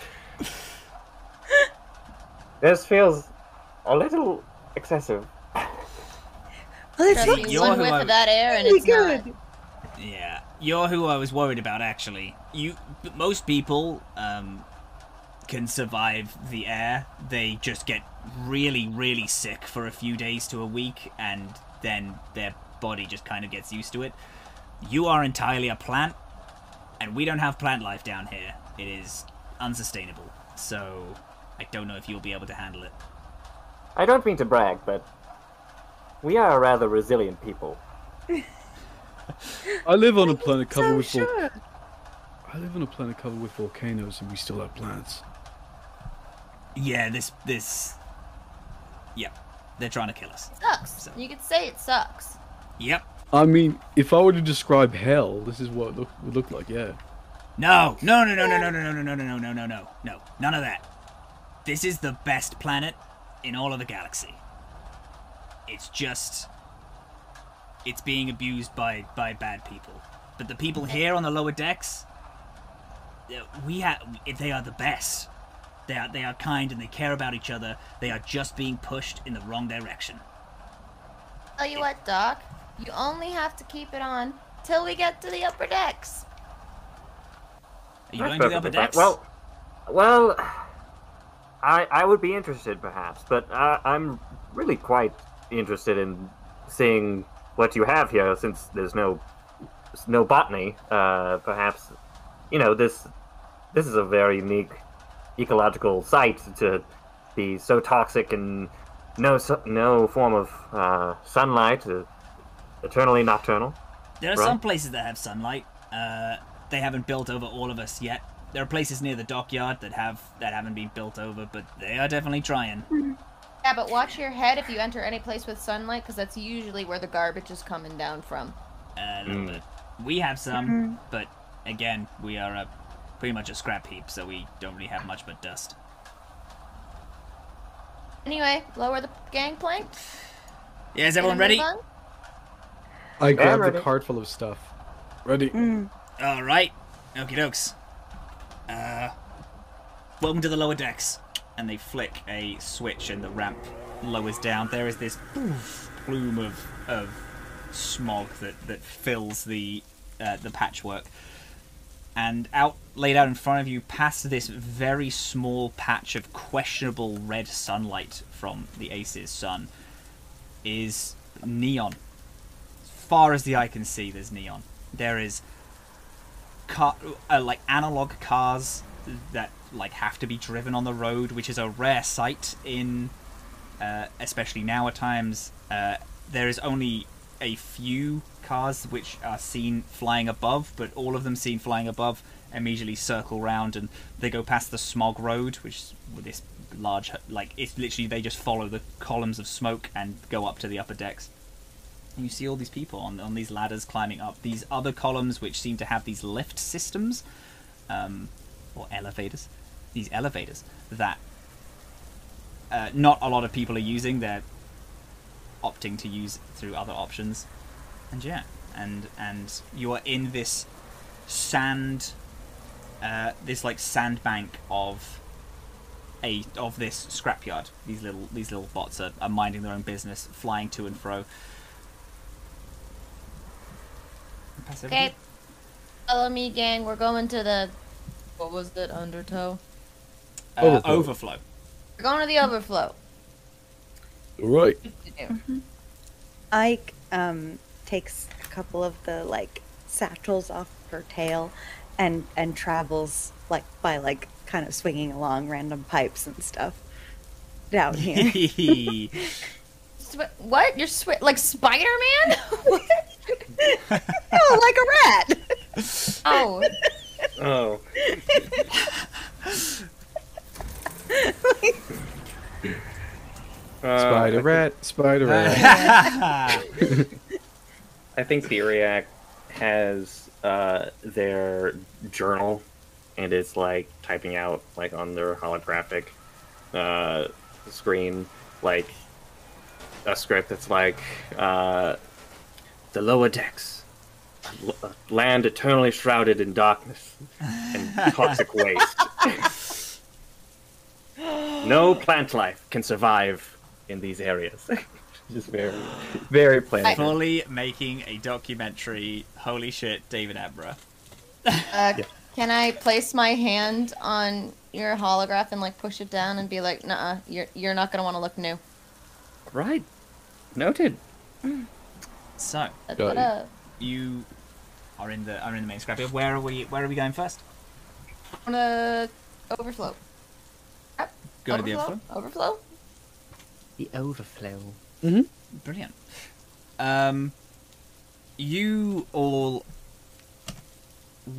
This feels a little excessive.
Well, it's
Trust me,
You're
one
who
whiff
I-
of that air and it's
good.
not.
Yeah, you're who I was worried about, actually. Most people can survive the air. They just get really, really sick for a few days to a week, and then their body just kind of gets used to it. You are entirely a plant, and we don't have plant life down here. It is unsustainable, so I don't know if you'll be able to handle it.
I don't mean to brag, but we are a rather resilient people.
I live on a planet covered
So
with
sure.
I live on a planet covered with volcanoes, and we still have plants.
Yeah, Yep, they're trying to kill us.
Sucks.
So.
You could say it sucks.
Yep.
I mean, if I were to describe hell, this is what it would look like. Yeah.
No, none of that. This is the best planet in all of the galaxy. It's being abused by bad people. But the people here on the lower decks, they are the best. They are kind and they care about each other. They are just being pushed in the wrong direction.
Tell you what, Doc, you only have to keep it on till we get to the upper decks.
Are you going to the upper decks?
Well, I would be interested, perhaps, but I'm really quite interested in seeing what you have here, since there's no botany. Perhaps, this is a very unique ecological site to be so toxic and no form of sunlight, eternally nocturnal.
There are
Right.
some places that have sunlight. They haven't built over all of us yet. There are places near the dockyard that haven't been built over, but they are definitely trying.
Yeah, but watch your head if you enter any place with sunlight, because that's usually where the garbage is coming down from.
A little bit. We have some, but again, we are pretty much a scrap heap, so we don't really have much but dust.
Anyway, lower the gangplank.
Yeah, is everyone ready?
I grabbed
ready.
the cart full of stuff. Ready?
All right. Okie dokes. Welcome to the lower decks. And they flick a switch and the ramp lowers down. There is this plume of smog that fills the patchwork. And laid out in front of you, past this very small patch of questionable red sunlight from the Ace's sun, is neon. As far as the eye can see, there's neon. There is like analog cars that like have to be driven on the road, which is a rare sight in, especially now at times. There is only a few cars which are seen flying above, but all of them seen flying above immediately circle round and they go past the smog road, which is with this large, like, it's literally they just follow the columns of smoke and go up to the upper decks. And you see all these people on these ladders climbing up these other columns, which seem to have these lift systems, or elevators. These elevators that not a lot of people are using. They're opting to use through other options. And yeah, and you are in this sand, this like sandbank of this scrapyard. These little bots are minding their own business, flying to and fro.
Okay. Follow me, gang. We're going to the... What was it? Undertow?
Overflow.
We're going to the overflow.
Right.
Ike takes a couple of the like satchels off her tail and travels like by like kind of swinging along random pipes and stuff down here.
What? You're like Spider-Man?
Oh, like a rat.
Oh.
Oh.
Spider rat.
I think Theriac has their journal and is like typing out like on their holographic screen like a script that's like the lower decks, a land eternally shrouded in darkness and toxic waste. No plant life can survive in these areas. Just very, very plain.
Fully making a documentary. Holy shit, David Attenborough.
Can I place my hand on your holograph and like push it down and be like, "Nuh-uh, you're not gonna want to look new."
Right. Noted.
So you are in the main scrapyard. Where are we going first?
On the overflow. Yep.
Go to the overflow.
Overflow.
The overflow.
Brilliant. You all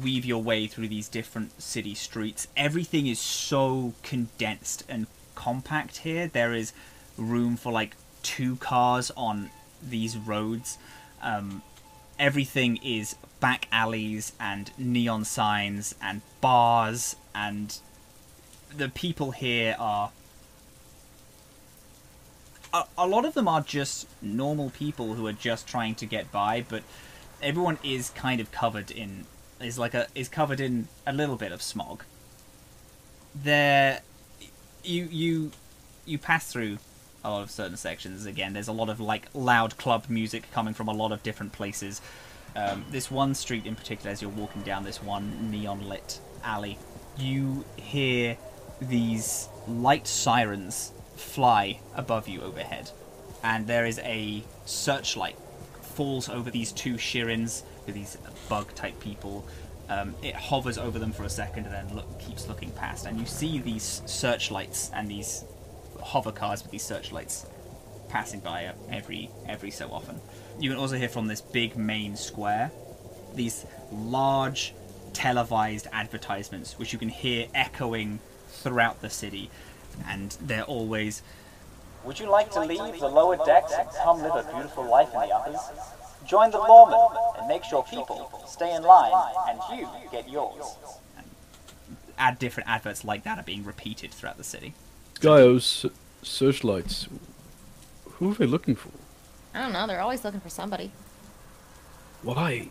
weave your way through these different city streets. Everything is so condensed and compact here. There is room for like 2 cars on these roads. Everything is back alleys and neon signs and bars, and the people here are... A lot of them are just normal people who are just trying to get by, but everyone is kind of covered in... is covered in a little bit of smog. You pass through a lot of certain sections. Again, there's a lot of like loud club music coming from a lot of different places. This one street in particular, as you're walking down this one neon lit alley, you hear these light sirens fly above you overhead, and there is a searchlight falls over these 2 Shirins, these bug type people. It hovers over them for a second and then keeps looking past, and you see these searchlights and these hover cars with these searchlights passing by every so often. You can also hear from this big main square these large televised advertisements, which you can hear echoing throughout the city, and they're always Would you like to leave the lower decks and come live a beautiful life in the uppers? Join the lawmen and make sure people stay in line and you get yours. And different adverts like that are being repeated throughout the city.
Skye's searchlights. Who are they looking for?
I don't know. They're always looking for somebody.
Why?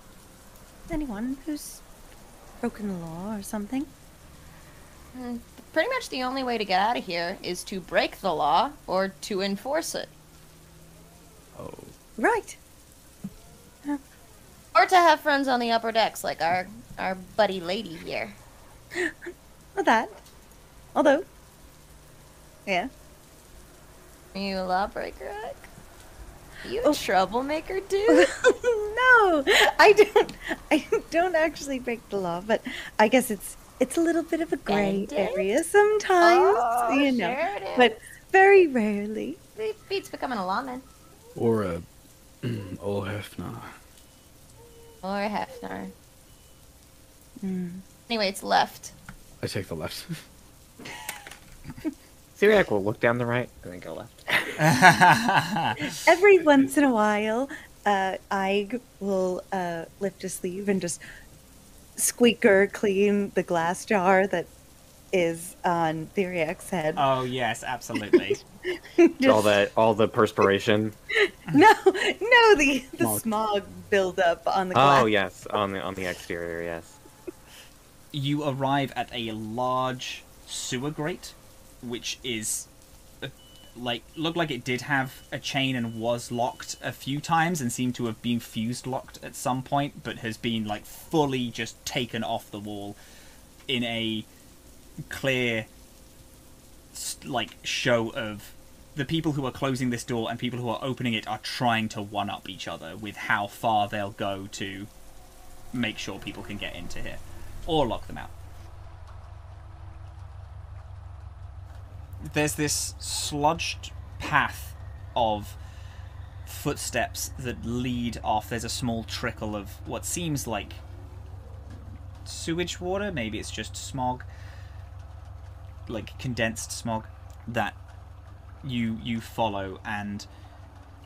Anyone who's broken the law or something?
Pretty much the only way to get out of here is to break the law or to enforce it.
Oh.
Right.
Or to have friends on the upper decks like our buddy lady here.
Well, that. Although. Yeah.
Are you a lawbreaker, Ike? Are you a troublemaker, dude?
No, I don't actually break the law, but I guess it's a little bit of a gray area sometimes, you know.
Sure it is.
But very rarely.
It beats becoming a lawman.
Or a old Hefner.
Or a Hefner.
Mm.
Anyway, it's left.
I take the left.
Theriac will look down the right and then go left.
Every once in a while, Ige will lift a sleeve and just squeaker clean the glass jar that is on Theriac's head.
Oh yes, absolutely.
all the perspiration.
No, the smog buildup on the glass.
Oh yes, on the exterior, yes.
You arrive at a large sewer grate, which is looked like it did have a chain and was locked a few times and seemed to have been fused locked at some point, but has been like fully just taken off the wall in a clear like show of the people who are closing this door and people who are opening it are trying to one up each other with how far they'll go to make sure people can get into here or lock them out. There's this sludged path of footsteps that lead off. There's a small trickle of what seems like sewage water. Maybe it's just smog, like condensed smog, that you follow, and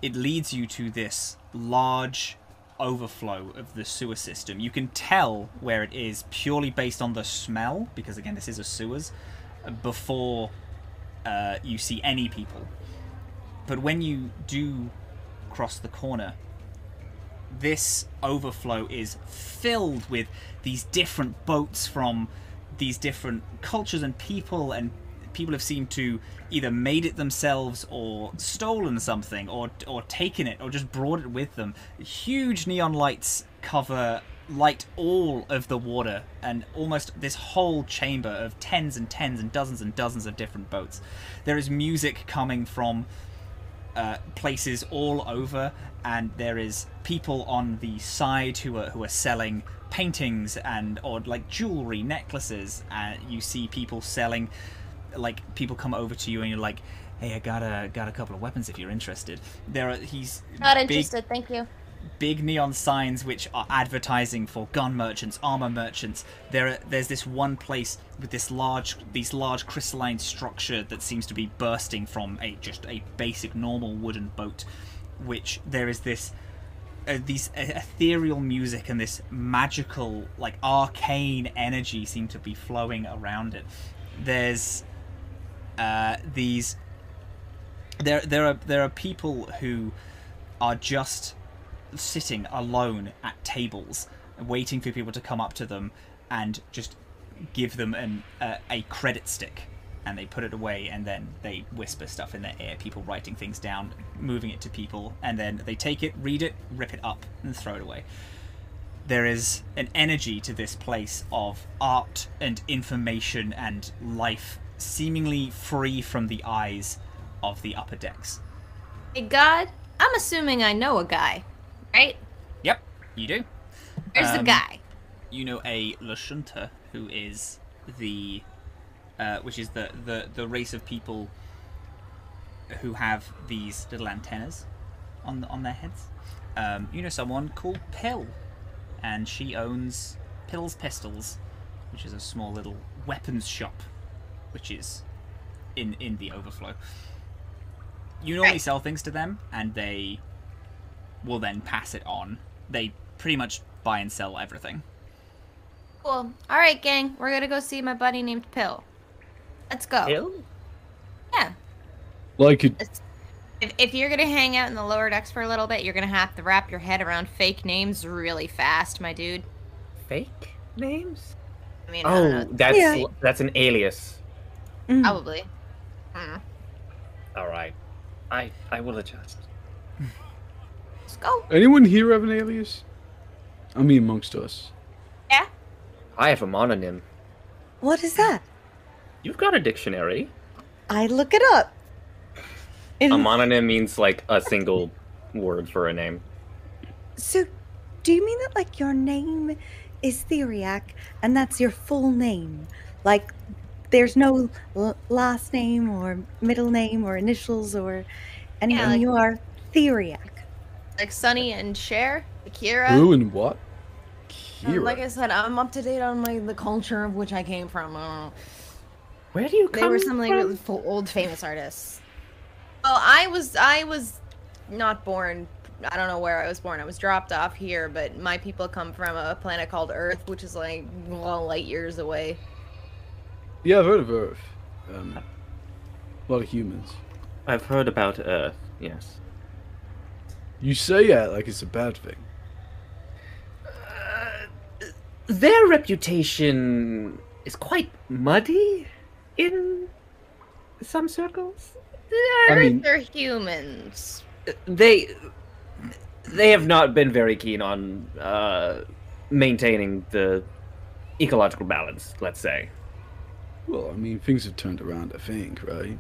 it leads you to this large overflow of the sewer system. You can tell where it is purely based on the smell, because again, this is a sewers, before you see any people. But when you do cross the corner, this overflow is filled with these different boats from these different cultures and people have seemed to either made it themselves or stolen something or taken it or just brought it with them. Huge neon lights light all of the water and almost this whole chamber of tens and dozens of different boats. There is music coming from places all over, and there is people on the side who are selling paintings or like jewelry, necklaces, and you see people selling, like people come over to you and you're like, hey, I got a couple of weapons if you're interested. He's
not interested, thank you.
Big neon signs which are advertising for gun merchants, armor merchants. There's this one place with these large crystalline structure that seems to be bursting from just a basic normal wooden boat, which there is this these ethereal music and this magical, like arcane energy seem to be flowing around it. There's there are people who are just sitting alone at tables waiting for people to come up to them and just give them a credit stick, and they put it away and then they whisper stuff in their ear, people writing things down, moving it to people, and then they take it, read it, rip it up and throw it away. There is an energy to this place of art and information and life, seemingly free from the eyes of the upper decks.
Hey God, I'm assuming I know a guy, right?
Yep, you do.
There's a guy.
You know a Lashunta, who is the which is the race of people who have these little antennas on their heads. You know someone called Pill, and she owns Pill's Pistols, which is a small little weapons shop, which is in the overflow. you normally sell things to them, and they will then pass it on. They pretty much buy and sell everything.
Cool. All right, gang. We're gonna go see my buddy named Pill. Let's go.
Pill?
Yeah.
Like it.
If you're gonna hang out in the lower decks for a little bit, you're gonna have to wrap your head around fake names really fast, my dude.
Fake names?
I mean, I don't know.
That's an alias.
Probably.
All right, I will adjust.
Let's go.
Anyone here have an alias? I mean, amongst us.
Yeah.
I have a mononym.
What is that?
You've got a dictionary.
I look it up.
A mononym means like a single word for a name.
So, do you mean that like your name is Theriac and that's your full name? Like, there's no last name or middle name or initials or anything.
like-
You are Theriac.
Like Sunny and Cher, Akira.
Who and what? Kira.
Like I said, I'm up to date on the culture of which I came from. I don't know.
Where do you come
They were some like
from?
really old famous artists. Well, I was not born. I don't know where I was born. I was dropped off here, but my people come from a planet called Earth, which is like light years away.
Yeah, I've heard of Earth. A lot of humans.
I've heard about Earth. Yes.
You say that like it's a bad thing.
Their reputation is quite muddy in some circles.
I mean,
They're humans.
They have not been very keen on maintaining the ecological balance, let's say.
well, I mean, things have turned around, I think, right?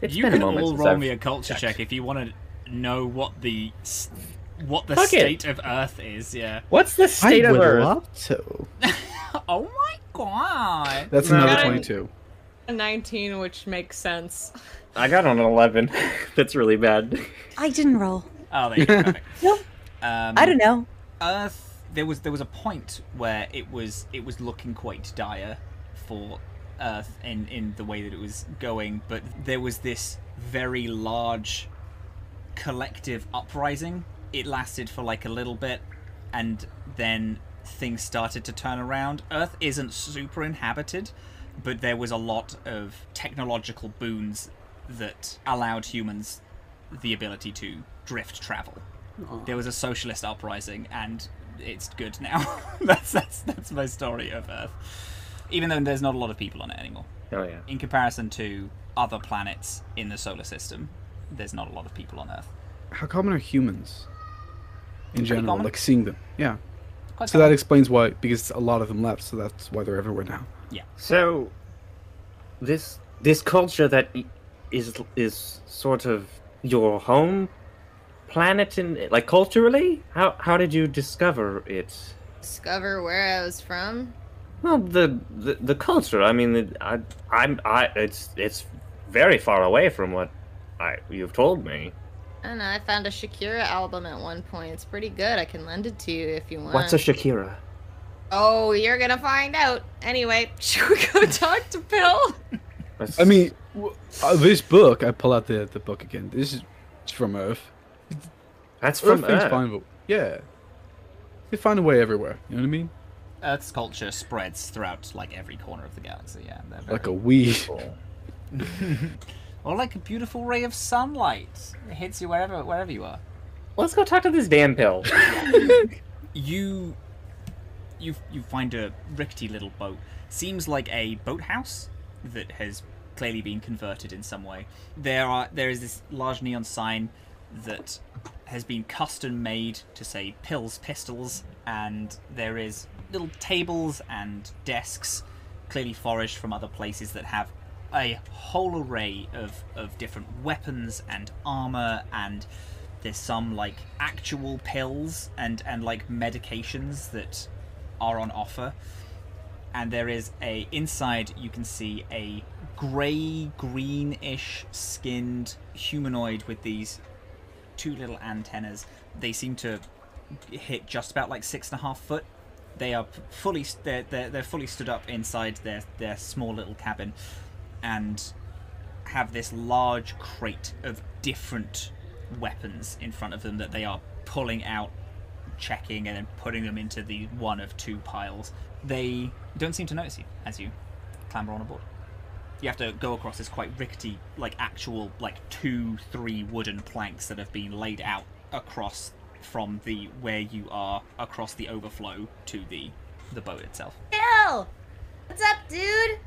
It's
You
been a
can
moment
all
since
roll
I've
me a culture
checked.
check if you want to know what the
Fuck it.
state of Earth is. Yeah.
What's the state of Earth?
love to.
Oh my god.
That's
No.
another
Got it.
22.
A 19, which makes sense.
I got on an 11. That's really bad.
I didn't roll.
Oh, there you go. Perfect.
Nope. I don't know.
Earth. There was a point where it was looking quite dire for Earth in the way that it was going, but there was this very large collective uprising. It lasted for like a little bit, and then things started to turn around. Earth isn't super inhabited, but there was a lot of technological boons that allowed humans the ability to drift travel. There was a socialist uprising, and it's good now. that's my story of Earth. Even though there's not a lot of people on it anymore.
Oh yeah.
In comparison to other planets in the solar system, there's not a lot of people on Earth.
How common are humans? In
Pretty
general,
common.
like seeing them. Yeah.
Quite
So that
common.
explains why, because a lot of them left, so that's why they're everywhere now.
So, this culture that is sort of your home planet, in like culturally. How did you discover it?
Discover where I was from.
Well, the culture. I mean, it's very far away from what you've told me.
I don't know. I found a Shakira album at one point. It's pretty good. I can lend it to you if you want.
What's a Shakira?
Oh, you're gonna find out. Anyway, should we go talk to Bill?
I mean, this book, I pull out the book again. This is it's from Earth.
that's from
things
Earth.
find, yeah. They find a way everywhere, you know what I mean?
Earth's culture spreads throughout like every corner of the galaxy. Yeah, they're very...
Like a weed.
or like a beautiful ray of sunlight. It hits you wherever you are.
Let's go talk to this damn pill.
You find a rickety little boat. Seems like a boathouse that has clearly been converted in some way. There is this large neon sign that has been custom made to say Pills Pistols, and there is little tables and desks clearly foraged from other places that have a whole array of different weapons and armor, and there's some like actual pills and like medications that are on offer. And there is inside you can see a grey greenish skinned humanoid with these two little antennas. They seem to hit just about like 6.5 foot. They are they're fully stood up inside their small little cabin, and have this large crate of different weapons in front of them that they are pulling out, checking, and then putting them into the one of two piles. They don't seem to notice you as you clamber on aboard. You have to go across this quite rickety, like actual, like 2-3 wooden planks that have been laid out across from the where you are across the overflow to the boat itself.
Bill! What's up, dude?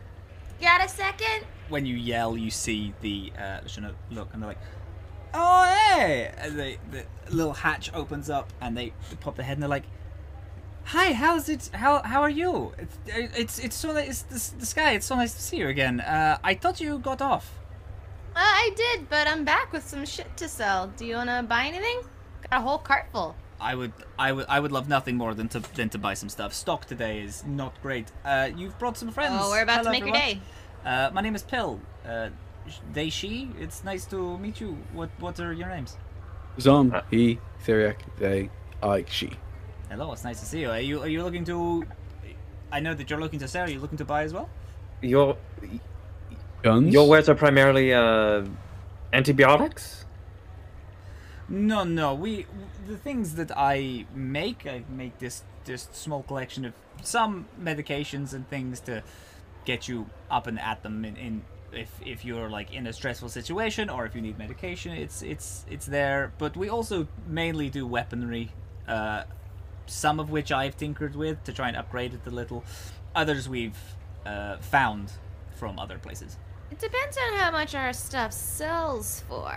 Got a second?
When you yell, you see the listener look, and they're like, "Oh, hey!" And the little hatch opens up, and they pop their head, and they're like, "Hi, how's it? How are you? It's so nice. The Skye. It's so nice to see you again. I thought you got off."
I did, but I'm back with some shit to sell. Do you wanna buy anything? Got a whole cart full.
I would love nothing more than to buy some stuff. Stock today is not great. You've brought some friends.
Oh, we're about
Hello,
to make
everyone.
your day.
My name is Pill. They, she. It's nice to meet you. What are your names?
Azhaam, he, Theriac, they, I, she.
Hello, it's nice to see you. Are you looking to? I know that you're looking to sell. Are you looking to buy as well?
Your
Guns?
wares are primarily antibiotics?
No. The things that I make this small collection of some medications and things to get you up and at them in if you're like in a stressful situation or if you need medication, it's there. But we also mainly do weaponry, some of which I've tinkered with to try and upgrade it a little. Others we've found from other places.
It depends on how much our stuff sells for.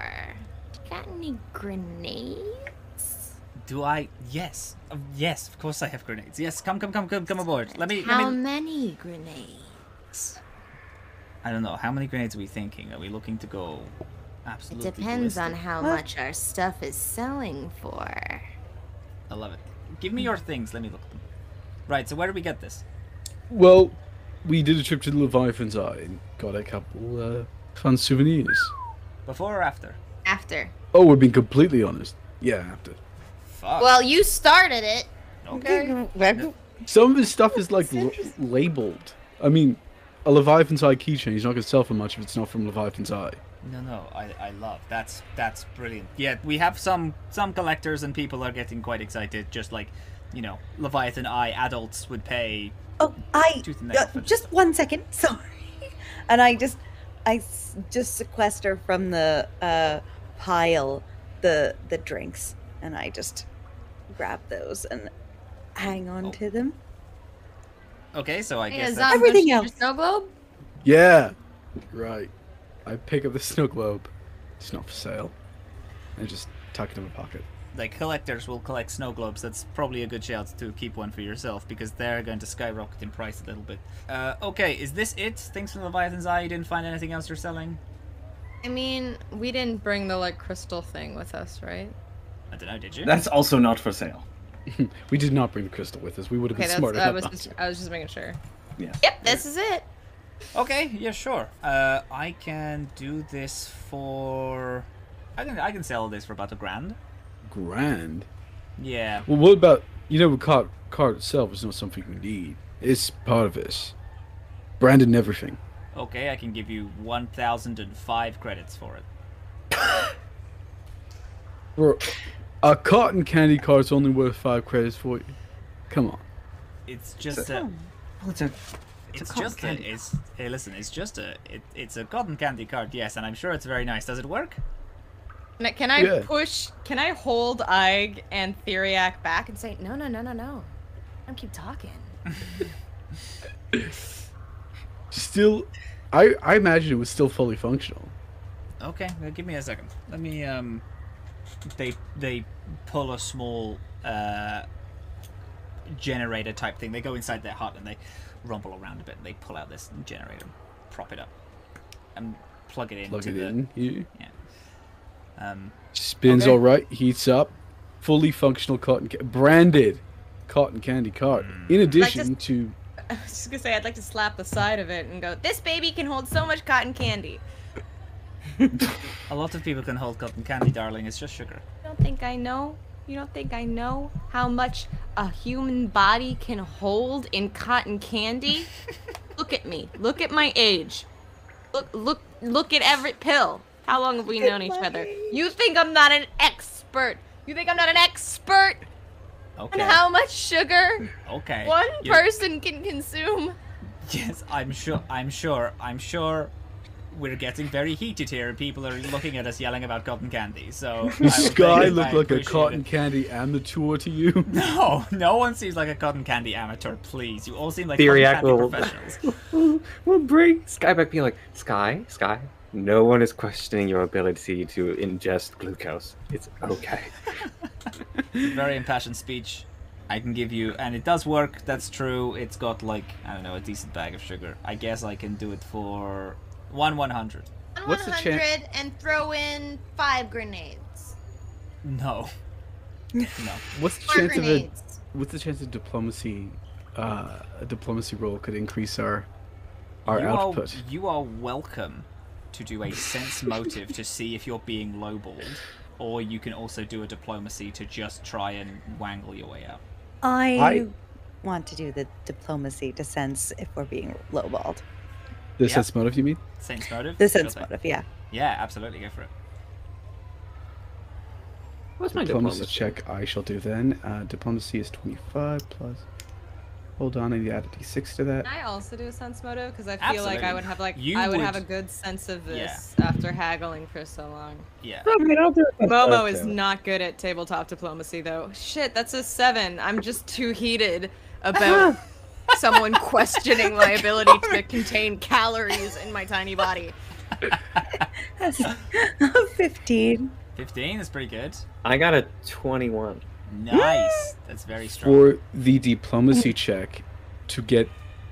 Got any grenades?
Do I? Yes. Yes, of course I have grenades. Yes, come aboard. Let me.
How many grenades?
I don't know. How many grenades are we thinking? Are we looking to go absolutely
It depends
ballistic?
on how much our stuff is selling for.
I love it. Give me your things. Let me look at them. Right, so where do we get this?
Well, we did a trip to the Leviathan's Eye and got a couple fun souvenirs.
Before or after?
After.
Oh, we're being completely honest. Yeah, after.
Fuck.
Well, you started it.
Okay.
Some of his stuff is like labeled. I mean, a Leviathan's Eye keychain is not going to sell for much if it's not from Leviathan's Eye.
No, I love. That's brilliant. Yeah, we have some collectors and people are getting quite excited. Just like, Leviathan Eye adults would pay.
Oh,
tooth and nail for this
just
stuff.
1 second. Sorry. And I just sequester from the pile the drinks, and I just grab those and hang on to them.
Okay, so I
Hey,
guess
Azhaam,
that's...
Everything
don't you
else.
use Snow globe?
Yeah, right. I pick up the snow globe. It's not for sale. And just tuck it in my pocket.
Like, collectors will collect snow globes. That's probably a good shout to keep one for yourself, because they're going to skyrocket in price a little bit. Okay, is this it? Things from Leviathan's Eye? You didn't find anything else you're selling?
I mean, we didn't bring the crystal thing with us, right?
I don't know, did you?
That's also not for sale.
We did not bring the crystal with us. We would have
Okay,
been smart
I
enough not
was
to.
just making sure.
Yeah.
Yep, this is it.
Okay, yeah, sure. I can do this for... I can sell this for about $1,000.
Grand.
Yeah.
Well, what about, the card itself is not something we need. It's part of this. Branded and everything.
Okay, I can give you 1,005 credits for it.
Bro, a cotton candy card's only worth 5 credits for you. Come on.
It's just a...
Well, it's a cotton
just
candy
it's hey, listen, it's just it's a cotton candy card, yes, and I'm sure it's very nice. Does it work?
Can I
Yeah.
can I hold Ig and Theriac back and say,
No. Don't keep talking.
Still, I imagine it was still fully functional.
Okay, well, give me a second. Let me they pull a small generator type thing. They go inside their hut and they rumble around a bit and they pull out this generator, prop it up, and plug it
Plug
into
it in. You spins
Okay.
all right, heats up. Fully functional branded cotton candy card. In addition to
I was just gonna say I'd like to slap the side of it and go, this baby can hold so much cotton candy.
A lot of people can hold cotton candy, darling. It's just sugar.
You don't think I know? You don't think I know how much a human body can hold in cotton candy? Look at me. Look at my age. Look at every pill.
How long have we known each other? You think I'm not an expert? You think I'm not an expert
Okay.
on how much sugar
Okay.
one person can consume?
Yes, I'm sure. We're getting very heated here, and people are looking at us yelling about cotton candy. So
Does Skye look like a
appreciate
cotton
it.
candy amateur to you?
No one seems like a cotton candy amateur. Please, you all seem like
Theriac
cotton candy
will-
professionals.
We'll bring Skye back being like, Skye, no one is questioning your ability to ingest glucose. It's okay.
Very impassioned speech. I can give you, and it does work. That's true. It's got like a decent bag of sugar. I guess I can do it for 100.
What's the
100 and throw in 5 grenades.
No.
What's the
4
chance
grenades.
What's the chance of diplomacy? A diplomacy roll could increase our
you
output.
You are welcome to do a sense motive to see if you're being lowballed, or you can also do a diplomacy to just try and wangle your way out.
I want to do the diplomacy to sense if we're being lowballed.
The
Yeah.
sense motive, you mean?
Sense motive?
The
Sure
sense
thing.
motive, yeah.
Yeah, absolutely. Go for it.
What's my
Diplomacy
diplomacy?
check I shall do then. Diplomacy is 25 plus. Hold on, I need to add a d6 to that.
Can I also do a sense motive? Because I feel like
Absolutely.
I would have
You
I would
would-
have a good sense of this after haggling for so long.
Yeah.
I'll do it.
Momo is not good at tabletop diplomacy though. Shit, that's a 7. I'm just too heated about someone questioning my ability to contain calories in my tiny body.
That's 15.
15 is pretty good.
I got a 21.
Nice. That's very strong.
For the diplomacy check to get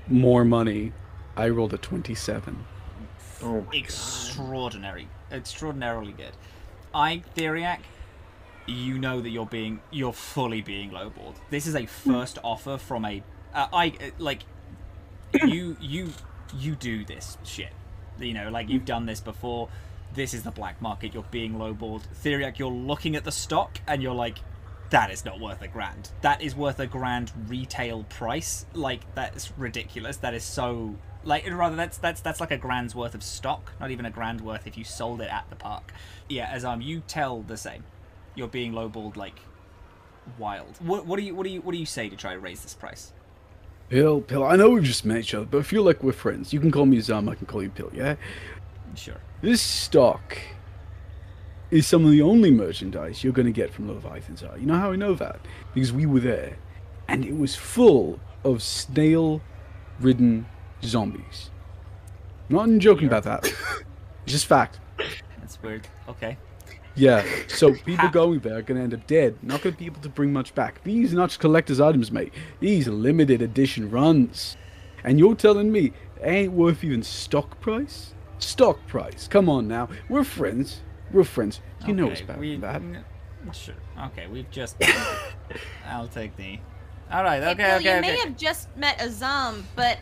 more money, I rolled a 27.
Oh my
Extraordinarily good. Theriac, you know that you're fully being lowballed. This is a first offer from a you do this shit. You know, like you've done this before. This is the black market. You're being lowballed. Theriac, you're looking at the stock and you're like, that is not worth $1,000. That is worth $1,000 retail price. Like, that's ridiculous. That is so like, rather that's like $1,000's worth of stock, not even $1,000 worth if you sold it at the park. Yeah, Azhaam, you tell the same. You're being lowballed like wild. What do you say to try to raise this price?
Pill, I know we've just met each other, but I feel like we're friends. You can call me Azhaam, I can call you Pill, yeah?
Sure.
This stock is some of the only merchandise you're going to get from Leviathan's Eye. You know how I know that? Because we were there, and it was full of snail-ridden zombies. I'm not even joking about that. It's just fact.
That's weird. Okay.
Yeah, so people going there are going to end up dead. Not going to be able to bring much back. These are not just collector's items, mate. These are limited edition runs. And you're telling me they ain't worth even stock price? Stock price. Come on now. We're friends. We're friends. You know it's better than that.
Sure. Okay, we've just... I'll take the... Alright,
Hey,
okay,
Bill,
okay,
you may
okay.
have just met Azhaam, but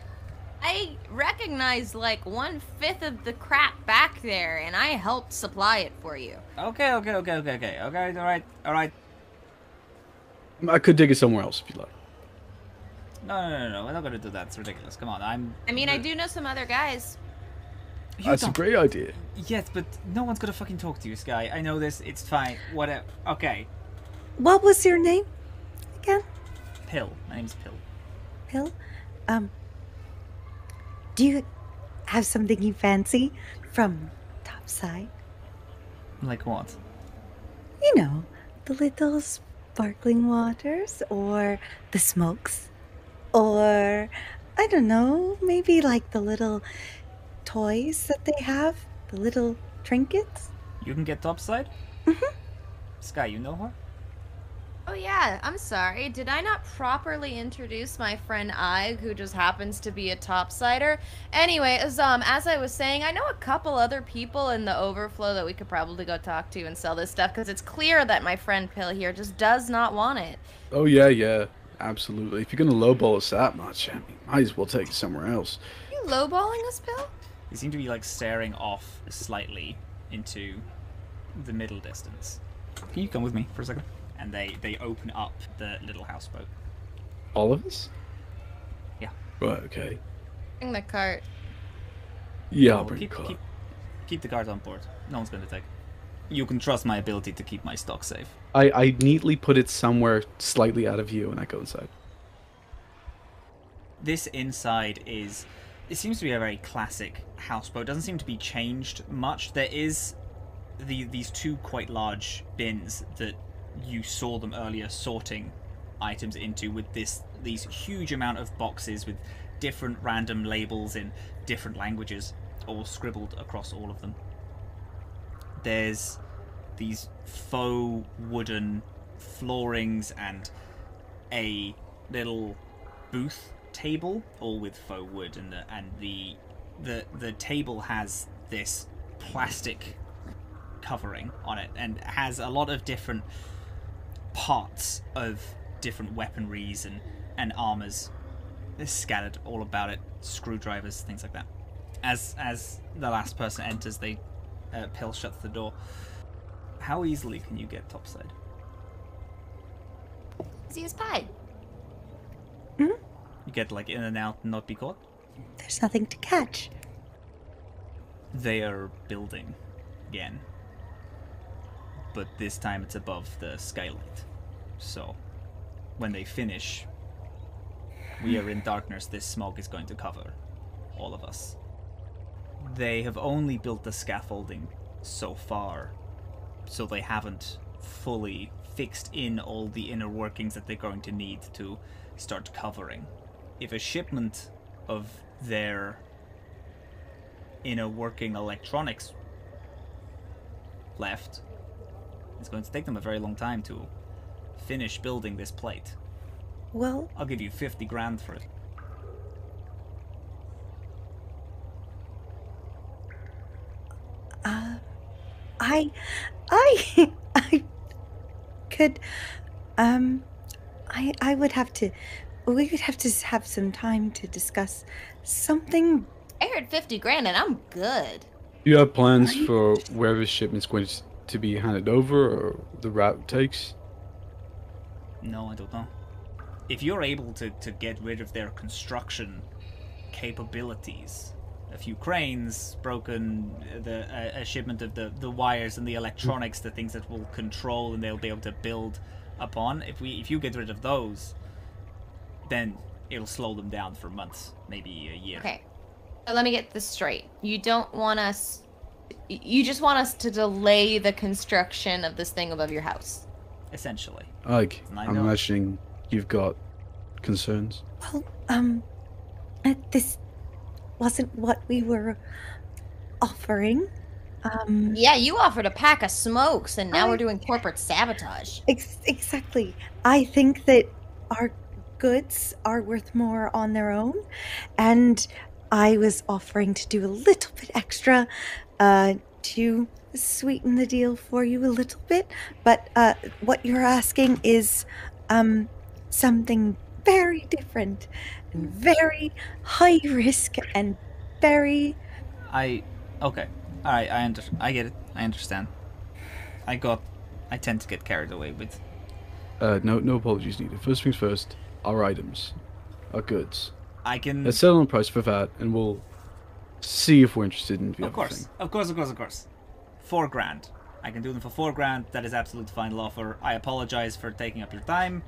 I recognize like 1/5 of the crap back there, and I helped supply it for you.
Okay, alright.
I could dig it somewhere else if you like.
No, we're not gonna do that. It's ridiculous. Come on,
I mean, I do know some other guys.
That's a great idea.
Yes, but no one's gonna fucking talk to you, Skye. I know this. It's fine. Whatever. Okay.
What was your name again?
Pill. My name's Pill.
Pill? Do you have something you fancy from topside?
Like what?
You know, the little sparkling waters, or the smokes, or I don't know, maybe like the little toys that they have, the little trinkets.
You can get topside? Skye, you know her?
Oh yeah, I'm sorry. Did I not properly introduce my friend Ig, who just happens to be a topsider? Anyway, Azhaam, as I was saying, I know a couple other people in the overflow that we could probably go talk to and sell this stuff, because it's clear that my friend Pill here just does not want it.
Oh, yeah. Absolutely. If you're going to lowball us that much, I mean, might as well take it somewhere else.
Are you lowballing us, Pill?
They seem to be like staring off slightly into the middle distance. Can you come with me for a second? And they open up the little houseboat.
All of us?
Yeah.
Right, okay.
Bring the cart.
Yeah, I'll
Oh,
bring the car.
Keep the cards on board. No one's going to take. You can trust my ability to keep my stock safe.
I neatly put it somewhere slightly out of view, and I go inside.
This inside is... It seems to be a very classic houseboat. It doesn't seem to be changed much. There is these two quite large bins that you saw them earlier sorting items into, with these huge amount of boxes with different random labels in different languages, all scribbled across all of them. There's these faux wooden floorings and a little booth table, all with faux wood, and the table has this plastic covering on it and has a lot of different parts of different weaponries and armors scattered all about it, screwdrivers, things like that. As the last person enters, Pill shuts the door. How easily can you get topside?
Easy as pie.
Hmm?
You get like in and out and not be caught?
There's nothing to catch.
They are building again. But this time it's above the skylight. So when they finish, we are in darkness. This smoke is going to cover all of us. They have only built the scaffolding so far, so they haven't fully fixed in all the inner workings that they're going to need to start covering. If a shipment of their inner working electronics left, it's going to take them a very long time to finish building this plate.
Well,
I'll give you 50 grand for it.
I could, I would have to, we would have to have some time to discuss something.
I heard 50 grand and I'm good.
You have plans for where the shipment's going to be handed over, or the route it takes?
No, I don't know. If you're able to get rid of their construction capabilities, a few cranes, broken, a shipment of the wires and the electronics, the things that will control and they'll be able to build upon. If you get rid of those, then it'll slow them down for months, maybe a year.
Okay. So let me get this straight. You don't want us... You just want us to delay the construction of this thing above your house.
Essentially.
I'm imagining you've got concerns.
Well, this wasn't what we were offering.
Yeah, you offered a pack of smokes, and now we're doing corporate sabotage.
Exactly. I think that our goods are worth more on their own, and I was offering to do a little bit extra to sweeten the deal for you a little bit. But what you're asking is something very different and very high risk and very...
Okay. Alright, I get it. I understand. I tend to get carried away with...
No apologies needed. First things first, our items, our goods.
I can...
Let's settle on price for that, and we'll see if we're interested in the
Of course. 4 grand. I can do them for 4 grand. That is absolute final offer. I apologize for taking up your time.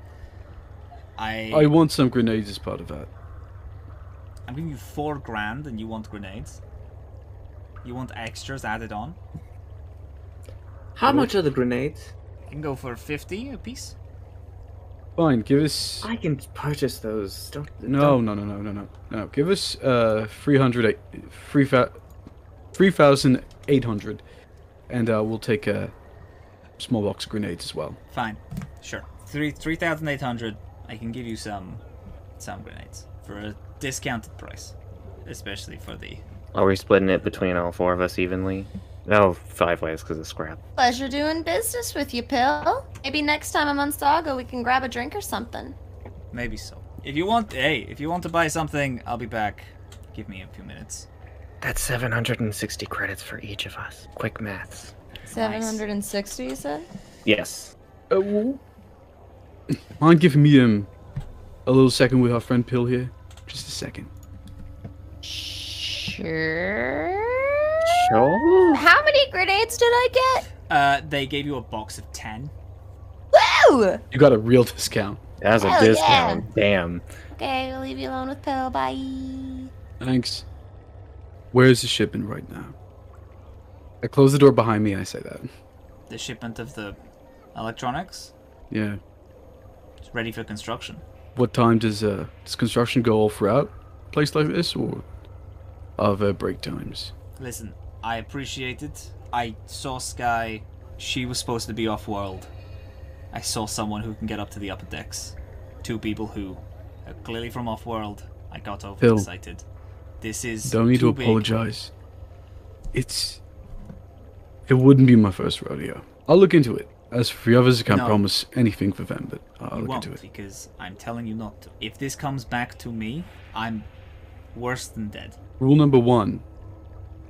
I want some grenades as part of that.
I'm giving you 4 grand and you want grenades? You want extras added on?
How much are the grenades?
You can go for 50 a piece.
Fine, give us...
I can purchase those.
No. Give us 3,800, and we'll take a small box of grenades as well.
Fine, sure. 3,800. I can give you some grenades for a discounted price, especially for the...
Are we splitting it between all 4 of us evenly? No, 5 ways because of scrap.
Pleasure doing business with you, Pill. Maybe next time I'm on Saga, we can grab a drink or something.
Maybe so. If you want to buy something, I'll be back. Give me a few minutes.
That's 760 credits for each of us. Quick maths.
760, you said?
Yes.
Mind giving me a little second with our friend Pill here? Just a second.
Sure.
Sure.
How many grenades did I get?
They gave you a box of 10.
Woo!
You got a real discount.
That's a
Hell
discount.
yeah.
Damn.
Okay, I'll leave you alone with Pill. Bye.
Thanks. Where's the shipment right now? I close the door behind me and I say that.
The shipment of the electronics
Yeah.
is ready for construction.
What time does construction go all throughout a place like this, or of break times?
Listen, I appreciate it. I saw Skye. She was supposed to be off-world. I saw someone who can get up to the upper decks. 2 people who are clearly from off-world. I got overexcited. This is
Don't need to
too big.
apologize. It wouldn't be my first rodeo. I'll look into it. As for the others, I can't
No.
promise anything for them, but I'll
You
look
won't,
into it.
because I'm telling you not to. If this comes back to me, I'm worse than dead.
Rule number 1: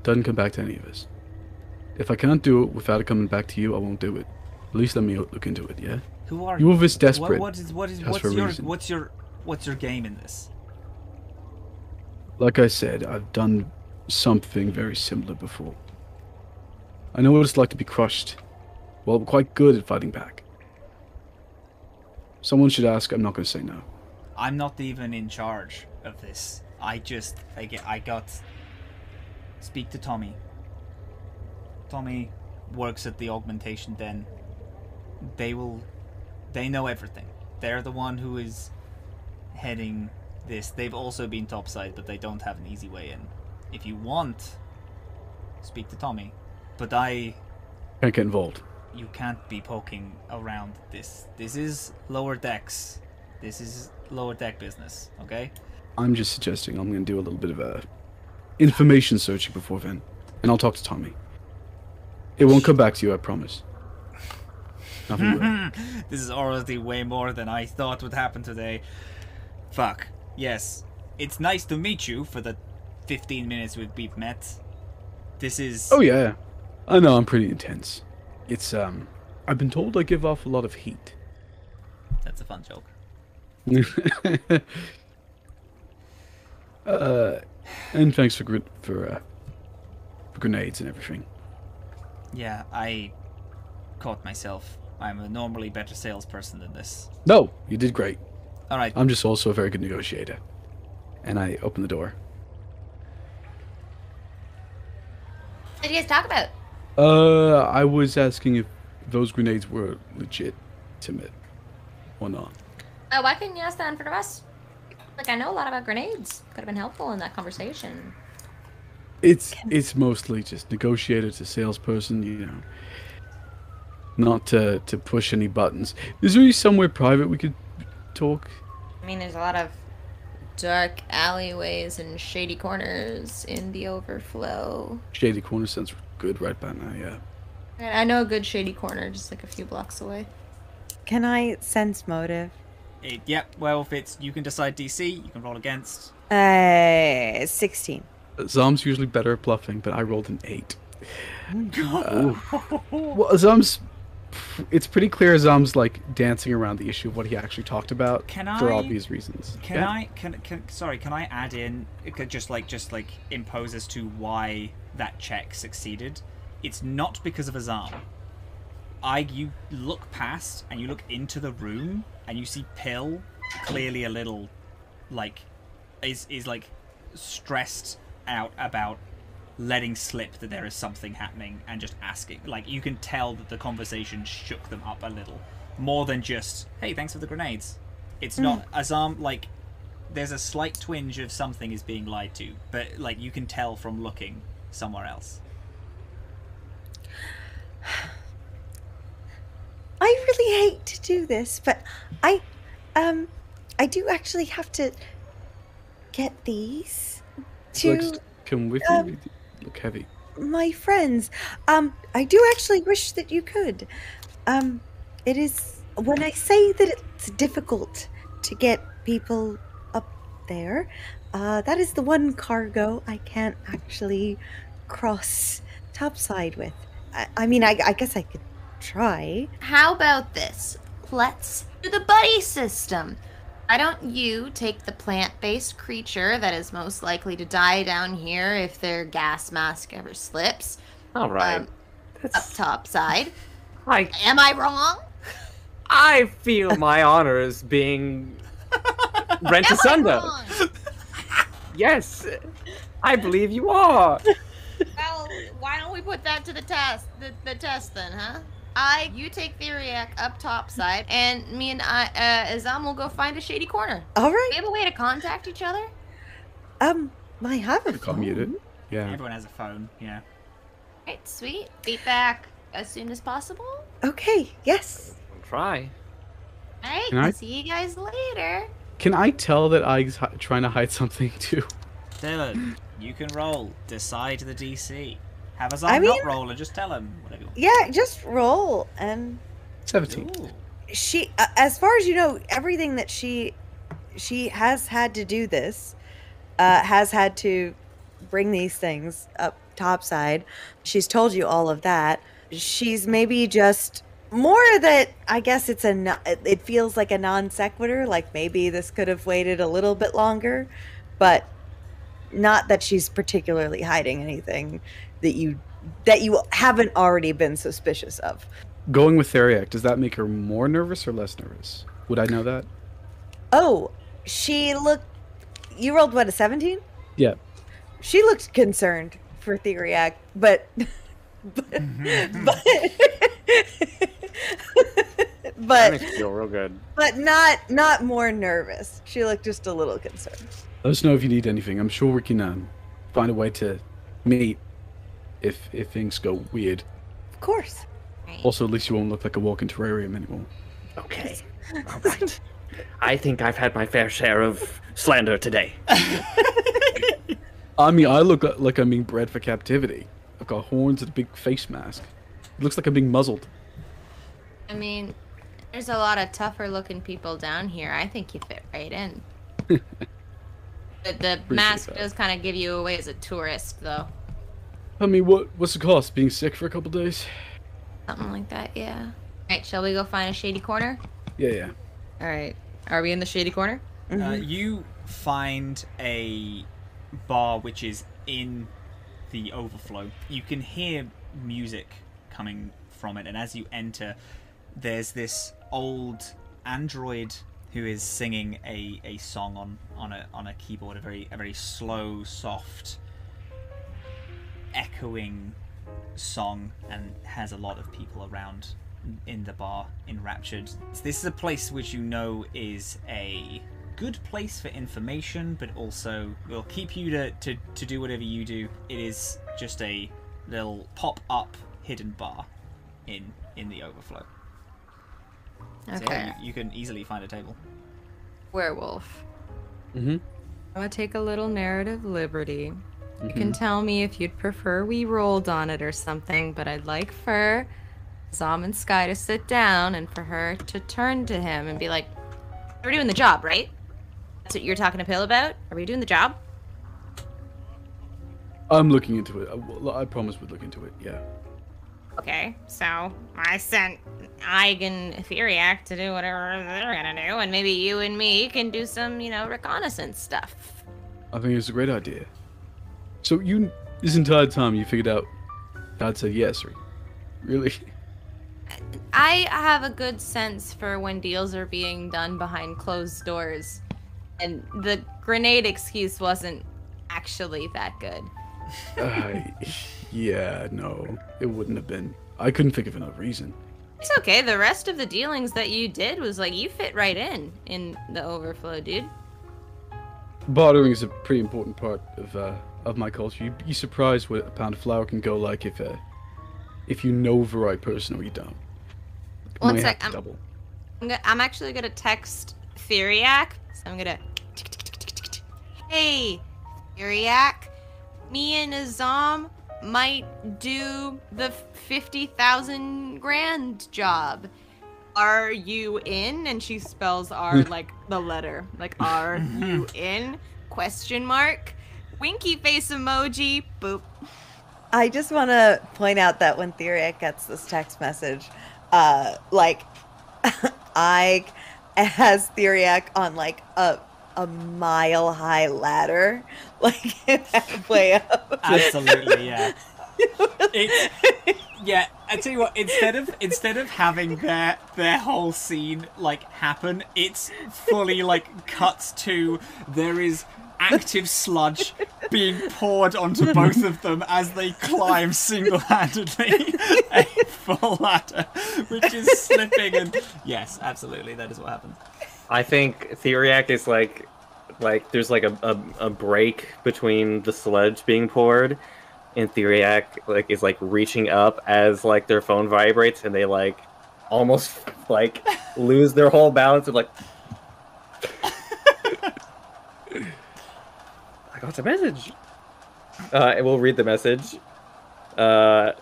doesn't come back to any of us. If I can't do it without it coming back to you, I won't do it. At least let me look into it, yeah?
Who are
You were this desperate.
What's
for a
your
reason.
what's your game in this?
Like I said, I've done something very similar before. I know what it's like to be crushed. Well, I'm quite good at fighting back. Someone should ask, I'm not going to say no.
I'm not even in charge of this. I got speak to Tommy. Tommy works at the augmentation den. They know everything. They're the one who is heading this. They've also been topside, but they don't have an easy way in. If you want, speak to Tommy. But
Can't get involved.
you can't be poking around this. This is lower decks. This is lower deck business, okay?
I'm just suggesting I'm going to do a little bit of information searching before then. And I'll talk to Tommy. It won't come back to you, I promise. Nothing will.
This is already way more than I thought would happen today. Fuck. Yes. It's nice to meet you for the 15 minutes we've met. This is...
Oh yeah. I know, I'm pretty intense. It's, I've been told I give off a lot of heat.
That's a fun joke.
And thanks for grenades and everything.
Yeah, I caught myself. I'm a normally better salesperson than this.
No, you did great.
Alright.
I'm just also a very good negotiator. And I open the door.
What did you guys talk about?
I was asking if those grenades were legitimate or not.
Why couldn't you ask that in front of us? Like, I know a lot about grenades. Could have been helpful in that conversation.
It's mostly just negotiator to salesperson, you know. Not to push any buttons. Is there somewhere private we could talk?
I mean, there's a lot of dark alleyways and shady corners in the overflow.
Shady Corner sounds good right by now, yeah.
And I know a good shady corner, just like a few blocks away.
Can I sense motive?
Yep, well, if it's... You can decide DC, you can roll against.
16.
Azhaam's usually better at bluffing, but I rolled an 8. Well, Azhaam's... It's pretty clear Azhaam's, like, dancing around the issue of what he actually talked about for obvious reasons.
Can I add in, just impose as to why that check succeeded? It's not because of Azhaam. You look past, and you look into the room, and you see Pill clearly a little, like, is stressed out about letting slip that there is something happening and just asking. Like, you can tell that the conversation shook them up a little. More than just, hey, thanks for the grenades. It's not, Azhaam, like, there's a slight twinge of something is being lied to, but, like, you can tell from looking somewhere else.
I really hate to do this, but I do actually have to get these
Like,
to
come with you? They look heavy.
my friends. I do actually wish that you could. It is, when I say that it's difficult to get people up there, that is the one cargo I can't actually cross topside with. I mean, I guess I could try.
How about this? Let's do the buddy system. Why don't you take the plant-based creature that is most likely to die down here if their gas mask ever slips?
All right.
Up top side.
I
Am I wrong?
I feel my honor is being rent asunder.
wrong?
Yes, I believe you are.
Well, why don't we put that to the test? The test then, huh? You take Theriac up top side, and me and Azhaam will go find a shady corner.
All right.
We have a way to contact each other?
I have a phone.
Muted. Yeah.
Everyone has a phone, yeah.
Right, sweet. Be back as soon as possible.
Okay, yes.
I'll try.
Alright,
Can I-
see you guys later.
Can I tell that Ike's trying to hide something too?
Dylan, you can roll. Decide the DC. Have Azhaam
I mean-
not roll and just tell him whatever you want.
Yeah, just roll. And
17.
Ooh.
she, as far as you know, everything that she has had to do this, has had to bring these things up topside. She's told you all of that. She's maybe just more that I guess it feels like a non sequitur, like maybe this could have waited a little bit longer, but not that she's particularly hiding anything that you haven't already been suspicious of.
Going with Theriac, does that make her more nervous or less nervous? Would I know that?
Oh, you rolled what, a 17?
Yeah.
She looked concerned for Theriac, but
That makes me feel real good.
but not more nervous. She looked just a little concerned.
Let us know if you need anything. I'm sure we can find a way to meet if things go weird.
Of course.
Also, at least you won't look like a walking terrarium anymore.
Okay. All right. I think I've had my fair share of slander today.
I mean, I look like I'm being bred for captivity. I've got horns and a big face mask. It looks like I'm being muzzled.
I mean, there's a lot of tougher looking people down here. I think you fit right in. The mask
that.
does kind of give you away as a tourist, though.
I mean, what's the cost? Being sick for a couple days?
Something like that, yeah. Alright, shall we go find a shady corner?
Yeah.
Alright. Are we in the shady corner?
You find a bar which is in the overflow. You can hear music coming from it, and as you enter, there's this old android who is singing a song on a keyboard, a very slow, soft, echoing song, and has a lot of people around in the bar enraptured. This is a place which you know is a good place for information, but also will keep you to do whatever you do. It is just a little pop-up hidden bar in the overflow. So
Okay.
yeah, you can easily find a table.
Werewolf.
Mm-hmm.
I'm gonna take a little narrative liberty. You can tell me if you'd prefer we rolled on it or something, but I'd like for Azhaam and Skye to sit down and for her to turn to him and be like, we're doing the job, right? That's what you're talking to Pill about? Are we doing the job?
I'm looking into it. I promise we'd look into it, yeah.
Okay, so I sent Ike and Theriac to do whatever they're gonna do, and maybe you and me can do some, reconnaissance stuff.
I think it's a great idea. So this entire time you figured out Dad said yes, right? Really?
I have a good sense for when deals are being done behind closed doors. And the grenade excuse wasn't actually that good.
Yeah, no, it wouldn't have been. I couldn't think of another reason.
It's okay. The rest of the dealings that you did was like, you fit right in the overflow, dude.
Bartering is a pretty important part of my culture. You'd be surprised what a pound of flour can go like if you know the right person or you don't.
One
Might have
sec,
to double.
I'm actually gonna text Theriac. So I'm gonna. Hey, Theriac. Me and Azhaam might do the 50,000 grand job. Are you in? And she spells R like the letter. Like, are you in? Question mark. Winky face emoji. Boop.
I just want to point out that when Theriac gets this text message, Ike as Theriac on like a mile high ladder, like halfway up.
Absolutely, yeah. Yeah, I tell you what, instead of having their whole scene like happen, it's fully like cuts to there is active sludge being poured onto both of them as they climb single-handedly a full ladder, which is slipping and yes, absolutely, that is what happens.
I think Theriac is like there's like a break between the sludge being poured, and Theriac like is like reaching up as like their phone vibrates, and they like almost like lose their whole balance of like. I got a message. We'll read the message, and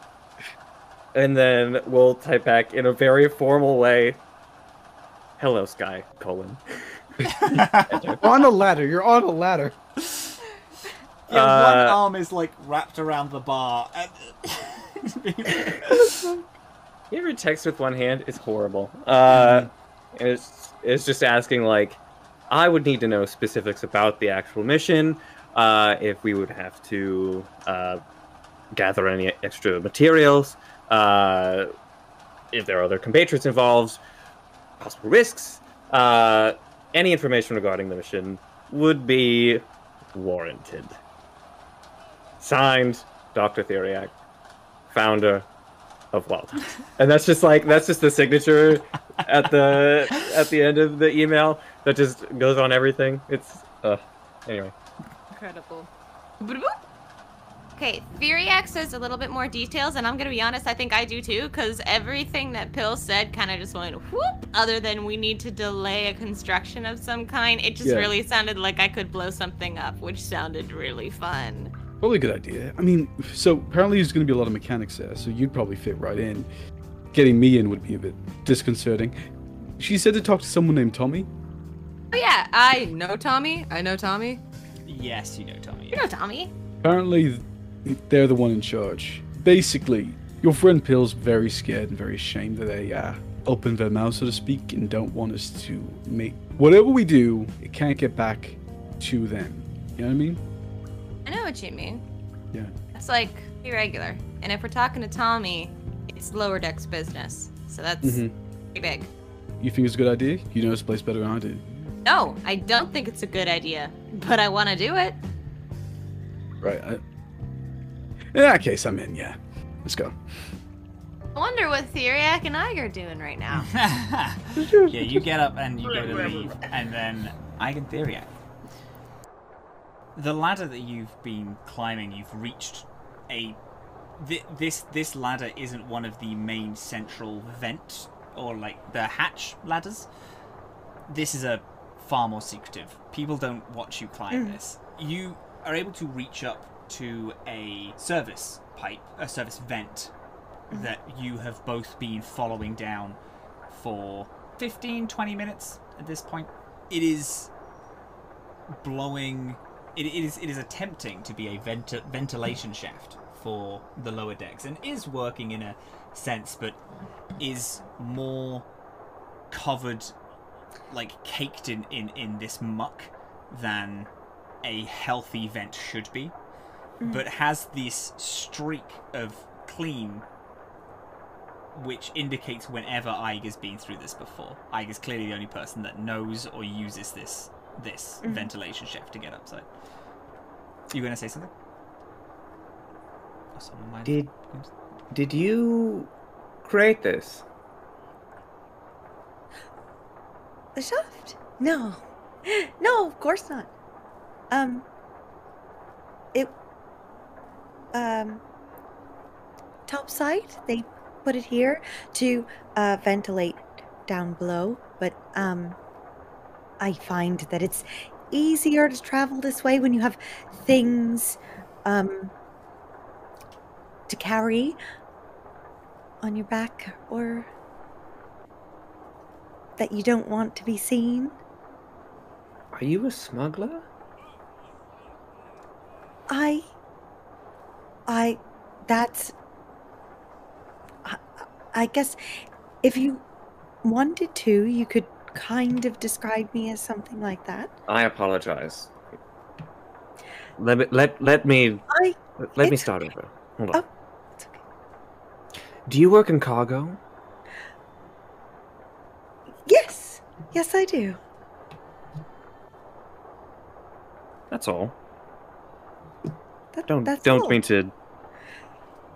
then we'll type back in a very formal way. Hello, Skye, colon.
You're on a ladder. You're on a ladder.
Yeah, one arm is like wrapped around the bar.
You ever text with one hand? It's horrible. And it's just asking like, I would need to know specifics about the actual mission. If we would have to gather any extra materials, if there are other compatriots involved, possible risks, any information regarding the mission would be warranted. Signed, Dr. Theriac, founder of Wild. And that's just the signature at the end of the email that just goes on everything. It's anyway.
Incredible.
Okay, Theriac says a little bit more details, and I'm gonna be honest, I think I do too, because everything that Pill said kind of just went whoop, other than we need to delay a construction of some kind. It just really sounded like I could blow something up, which sounded really fun.
Probably a good idea. I mean, so apparently there's going to be a lot of mechanics there, so you'd probably fit right in. Getting me in would be a bit disconcerting. She said to talk to someone named Tommy.
Oh yeah, I know Tommy.
Yes, you know Tommy.
You know Tommy.
Apparently, they're the one in charge. Basically, your friend Pill's very scared and very ashamed that they open their mouth, so to speak, and don't want us to make... Whatever we do, it can't get back to them. You know what I mean?
I know what you mean.
Yeah.
It's like irregular. And if we're talking to Tommy, it's lower decks business. So that's pretty big.
You think it's a good idea? You know this place better than I do.
No, I don't think it's a good idea. But I want to do it.
Right. In that case, I'm in, yeah. Let's go.
I wonder what Theriac and I are doing right now.
Yeah, you get up and you go to leave, and then I can Theriac. The ladder that you've been climbing, you've reached this ladder isn't one of the main central vent or like the hatch ladders. This is a far more secretive. People don't watch you climb this. You are able to reach up to a service pipe, a service vent that you have both been following down for 15-20 minutes at this point. It is blowing. It is attempting to be a ventilation shaft for the lower decks, and is working in a sense, but is more covered, like caked in this muck than a healthy vent should be, but has this streak of clean, which indicates whenever Aiger's been through this before. Aiger's clearly the only person that knows or uses this ventilation shaft to get upside. You gonna say something?
Did you create this?
The shaft? No, of course not. Topside, they put it here to ventilate down below, but I find that it's easier to travel this way when you have things to carry on your back, or that you don't want to be seen.
Are you a smuggler?
I guess if you wanted to, you could kind of describe me as something like that.
I apologize. Let me start over. Hold on.
Oh, it's okay.
Do you work in cargo?
Yes. Yes, I do.
That's all.
That's
Don't
all.
mean to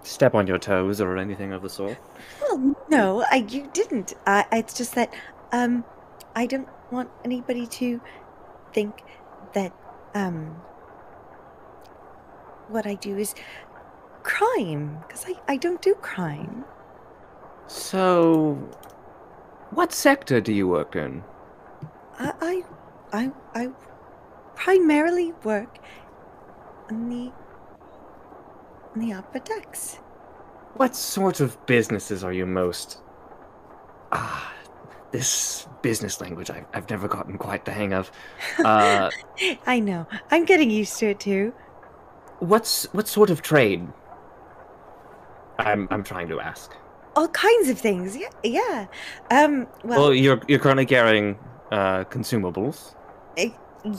step on your toes or anything of the sort.
Well, no, you didn't. It's just that I don't want anybody to think that what I do is crime, because I don't do crime.
So, what sector do you work in?
I primarily work in the upper decks.
What sort of businesses are you most... this business language I've never gotten quite the hang of.
I know. I'm getting used to it too.
What sort of trade? I'm trying to ask.
All kinds of things. Yeah.
Well, you're currently carrying consumables.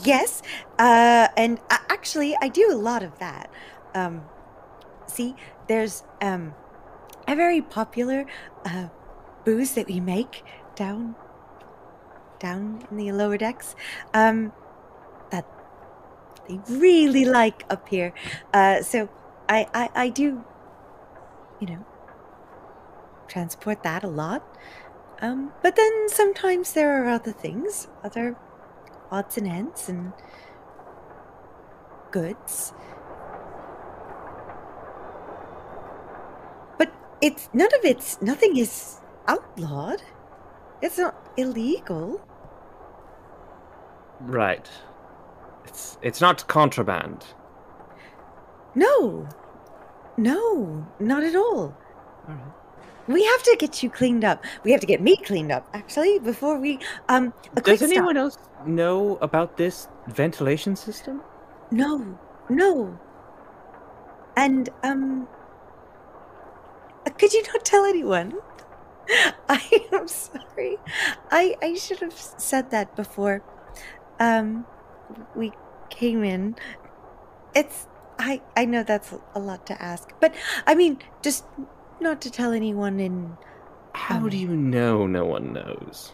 Yes. And actually, I do a lot of that. See, there's a very popular booze that we make down in the lower decks that they really like up here. So I do, transport that a lot. But then sometimes there are other things, other odds and ends and goods. But nothing is outlawed. It's not illegal.
Right. It's not contraband.
No, not at all.
All right.
We have to get you cleaned up. We have to get me cleaned up, actually, before we,
Does anyone else know about this ventilation system?
No. And, could you not tell anyone? I am sorry. I should have said that before, we came in. I know that's a lot to ask, but, I mean, just not to tell anyone in...
How do you know no one knows?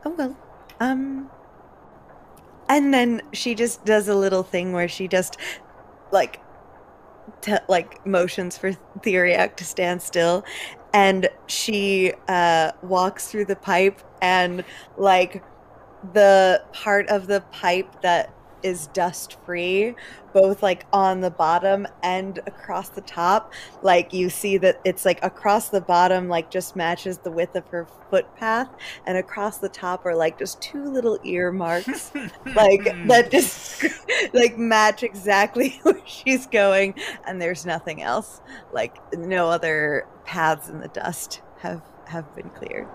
Oh, well, and then she just does a little thing where she just, motions for Theriac to stand still, and she, walks through the pipe, and, the part of the pipe that is dust-free, both, on the bottom and across the top, you see that it's, across the bottom, just matches the width of her footpath, and across the top are, just two little ear marks, that just, match exactly where she's going, and there's nothing else. No other paths in the dust have been cleared.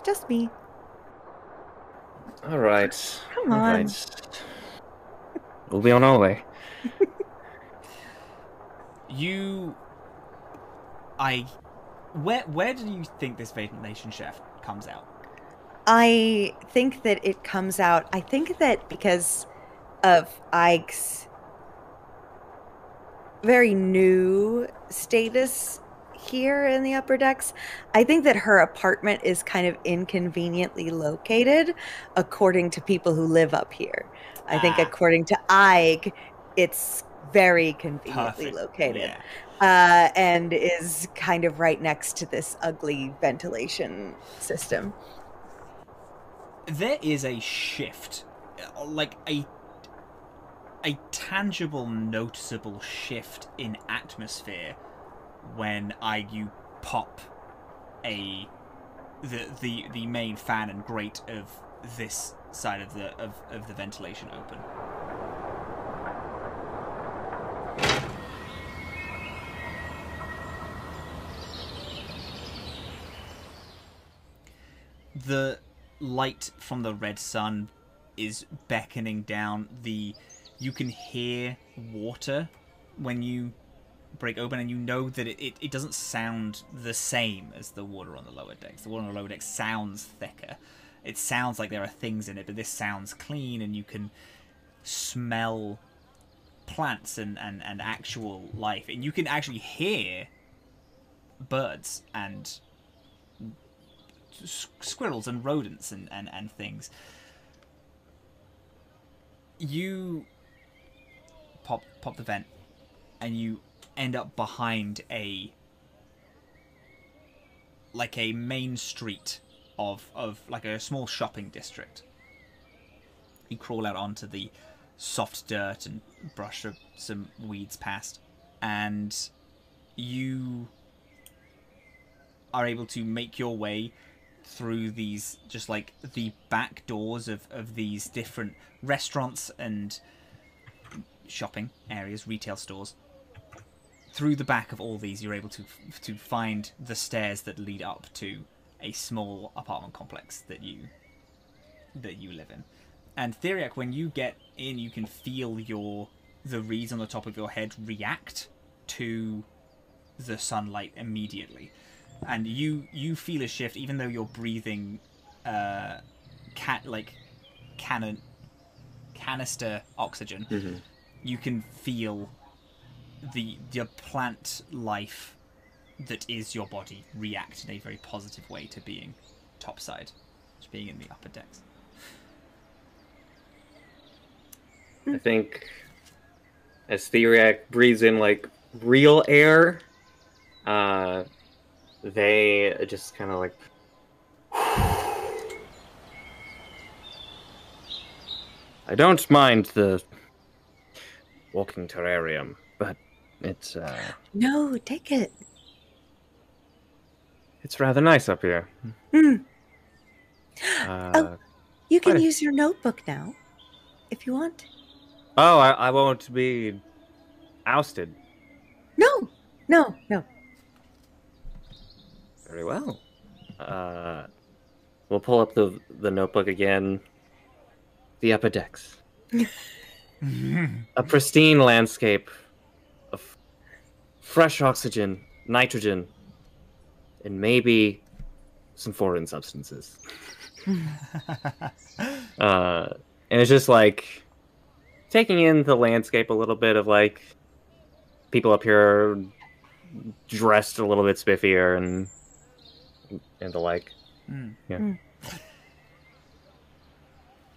Just me.
All right.
Come on.
All right. We'll be on our way.
Where do you think this ventilation shaft comes out?
I think that it comes out. I think that because of Ike's very new status here in the upper decks, I think that her apartment is kind of inconveniently located according to people who live up here. I think according to Ike, it's very conveniently located.
Yeah.
And is kind of right next to this ugly ventilation system.
There is a shift, a tangible, noticeable shift in atmosphere when you pop the main fan and grate of this side of the ventilation open. The light from the red sun is beckoning down. You can hear water when you break open, and you know that it doesn't sound the same as the water on the lower decks. The water on the lower decks sounds thicker. It sounds like there are things in it, but this sounds clean, and you can smell plants and actual life. And you can actually hear birds and squirrels and rodents and things. You pop the vent, and you end up behind a main street of like a small shopping district. You crawl out onto the soft dirt and brush some weeds past, and you are able to make your way through these, just like the back doors of these different restaurants and shopping areas, retail stores. Through the back of all these, you're able to find the stairs that lead up to a small apartment complex that you live in. And Theriac, when you get in, you can feel the reeds on the top of your head react to the sunlight immediately, and you feel a shift, even though you're breathing canister oxygen.
Mm-hmm.
You can feel the plant life that is your body react in a very positive way to being topside, to being in the upper decks.
I think as Theriac breathes in like real air, they just kind of like I don't mind the walking terrarium, but it's
No, take it.
it's rather nice up here.
You can use your notebook now, if you want.
Oh, I won't be ousted.
No.
Very well. We'll pull up the notebook again. The upper decks. A pristine landscape of fresh oxygen, nitrogen, and maybe some foreign substances. And it's just like taking in the landscape a little bit of like people up here dressed a little bit spiffier and the like. Yeah.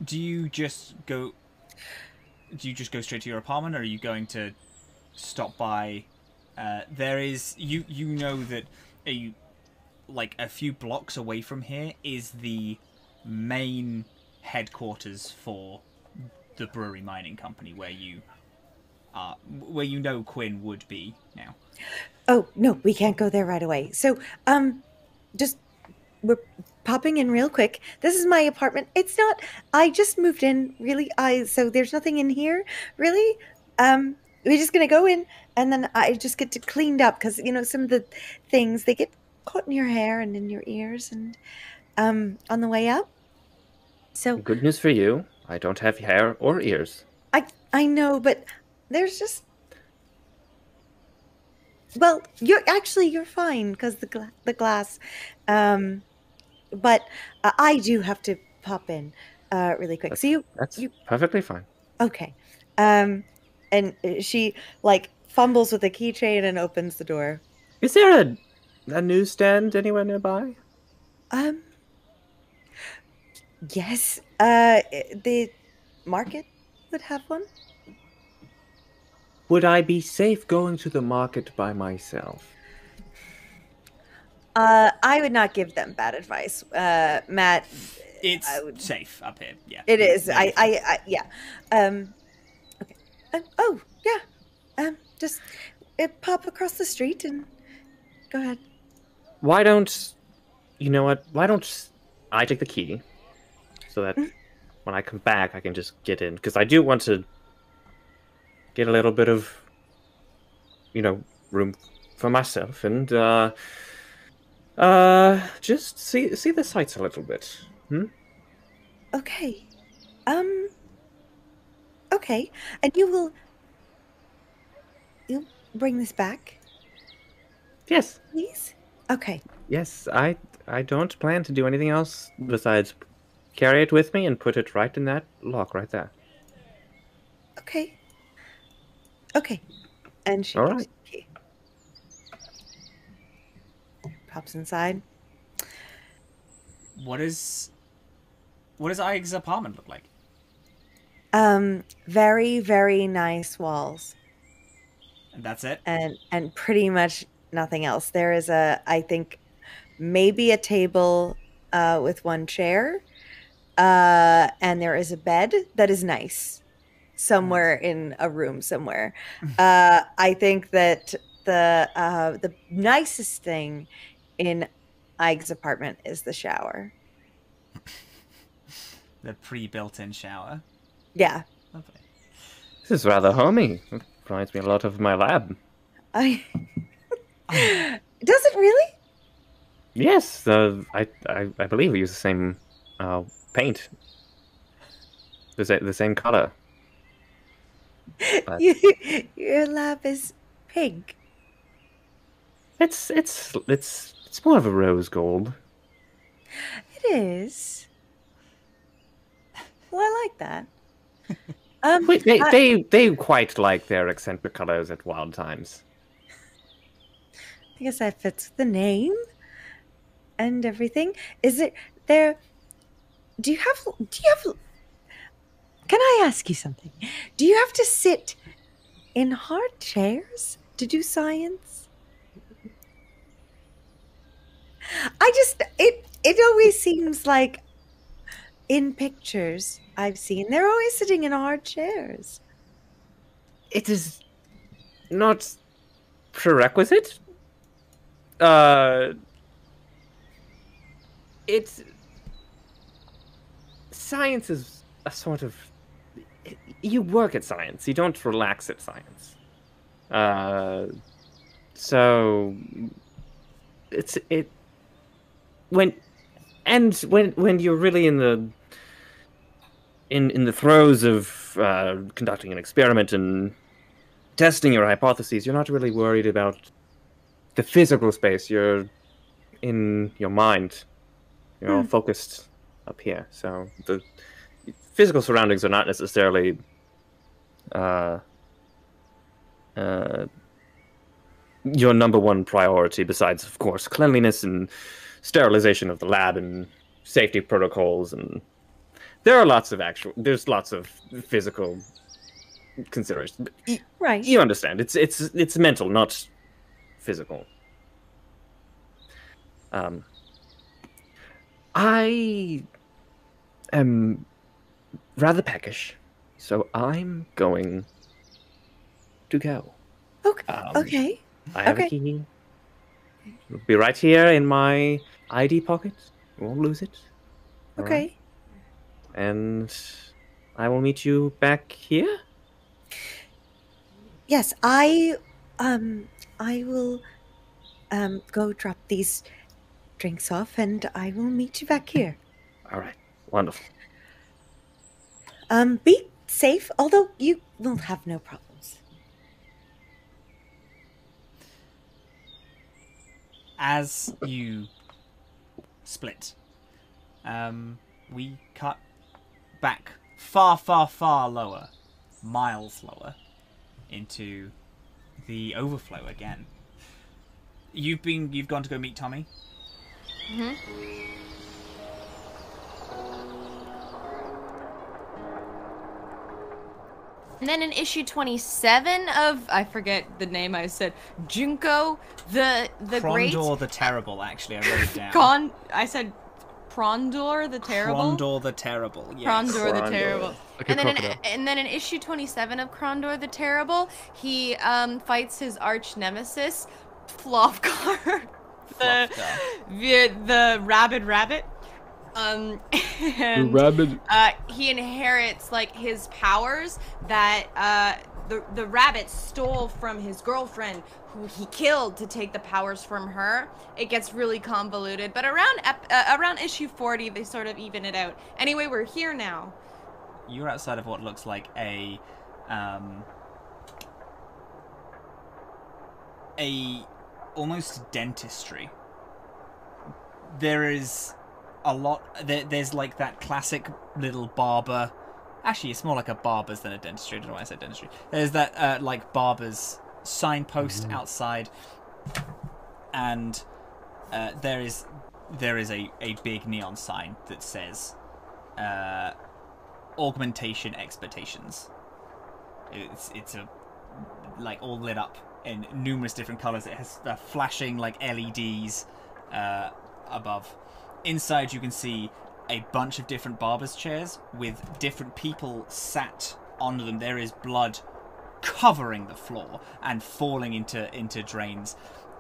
Do you just go straight to your apartment, or are you going to stop by? There is you know that a few blocks away from here is the main headquarters for the brewery mining company, where you know Quinn would be now.
Oh, no, we can't go there right away. So, we're popping in real quick. This is my apartment. It's not, I just moved in, really. So there's nothing in here, really. We're just going to go in, and then I just get to cleaned up, because, some of the things, they get caught in your hair and in your ears, and on the way up. So
Good news for you. I don't have hair or ears.
I know, but there's just... Well, you're fine, because the glass. But I do have to pop in really quick.
That's perfectly fine.
Okay. And she fumbles with the keychain and opens the door.
Is there a newsstand anywhere nearby?
Yes. The market would have one.
Would I be safe going to the market by myself?
I would not give them bad advice, Matt.
It's safe up here. Yeah,
it is. Yeah. Okay. Oh, yeah. Just pop across the street and go ahead.
Why don't I take the key so that when I come back I can just get in, because I do want to get a little bit of room for myself and just see the sights a little bit.
Okay. Okay. And you'll bring this back,
Yes.
please? Okay.
Yes, I don't plan to do anything else besides carry it with me and put it right in that lock right there.
Okay. Okay. And she
All
gives
right.
you the key. Pops inside.
What does Ike's apartment look like?
Very, very nice walls.
And that's it?
And pretty much nothing else. There is I think maybe a table with one chair. And there is a bed that is nice somewhere in a room somewhere. I think that the nicest thing in Ike's apartment is the shower.
The pre-built-in shower.
Yeah.
Lovely.
This is rather homey. It reminds me a lot of my lab.
Does it really?
Yes, I believe we use the same paint. The same color. But
Your lab is pink.
it's more of a rose gold.
It is. Well, I like that.
Wait, they quite like their eccentric colors at wild times.
I guess that fits the name and everything. Is it there? Do you have? Can I ask you something? Do you have to sit in hard chairs to do science? It always seems like in pictures I've seen they're always sitting in hard chairs.
It is not prerequisite. It's science is a sort of you work at science. You don't relax at science. So when you're really in the throes of conducting an experiment and testing your hypotheses, you're not really worried about the physical space. You're in your mind. You're all focused up here. So the physical surroundings are not necessarily your number one priority, besides, of course, cleanliness and sterilization of the lab and safety protocols. And there's lots of physical considerations.
Right.
You understand. It's mental, not physical. I am rather peckish, so I'm going to go.
Okay.
I have a key. It'll be right here in my ID pocket. You won't lose it. All
Okay.
right? And I will meet you back here.
Yes, I will go drop these drinks off and I will meet you back here.
All right. Wonderful.
Be safe, although you will have no problems.
As you split, we cut back far, far, far lower, miles lower, into the overflow again. You've gone to go meet Tommy?
Mm-hmm. And then in issue 27 of, I forget the name I said, Junko, the Great...
Krondor the Terrible, actually, I wrote it down.
I said Krondor the Terrible?
Krondor the Terrible, yes.
Krondor the Terrible.
Like
And then in issue 27 of Krondor the Terrible, he fights his arch nemesis, Flofgar. the rabid rabbit. And he inherits like his powers that the rabbit stole from his girlfriend, who he killed to take the powers from her. It gets really convoluted, but around issue 40 they sort of even it out. Anyway, we're here now.
You're outside of what looks like a a almost dentistry. There is a lot. There's like that classic little barber. Actually, it's more like a barber's than a dentistry. I don't know why I said dentistry. There's that like barber's signpost outside, and there is a big neon sign that says augmentation expectations. It's a like all lit up in numerous different colors. It has flashing like LEDs above. Inside you can see a bunch of different barbers' chairs with different people sat on them. There is blood covering the floor and falling into drains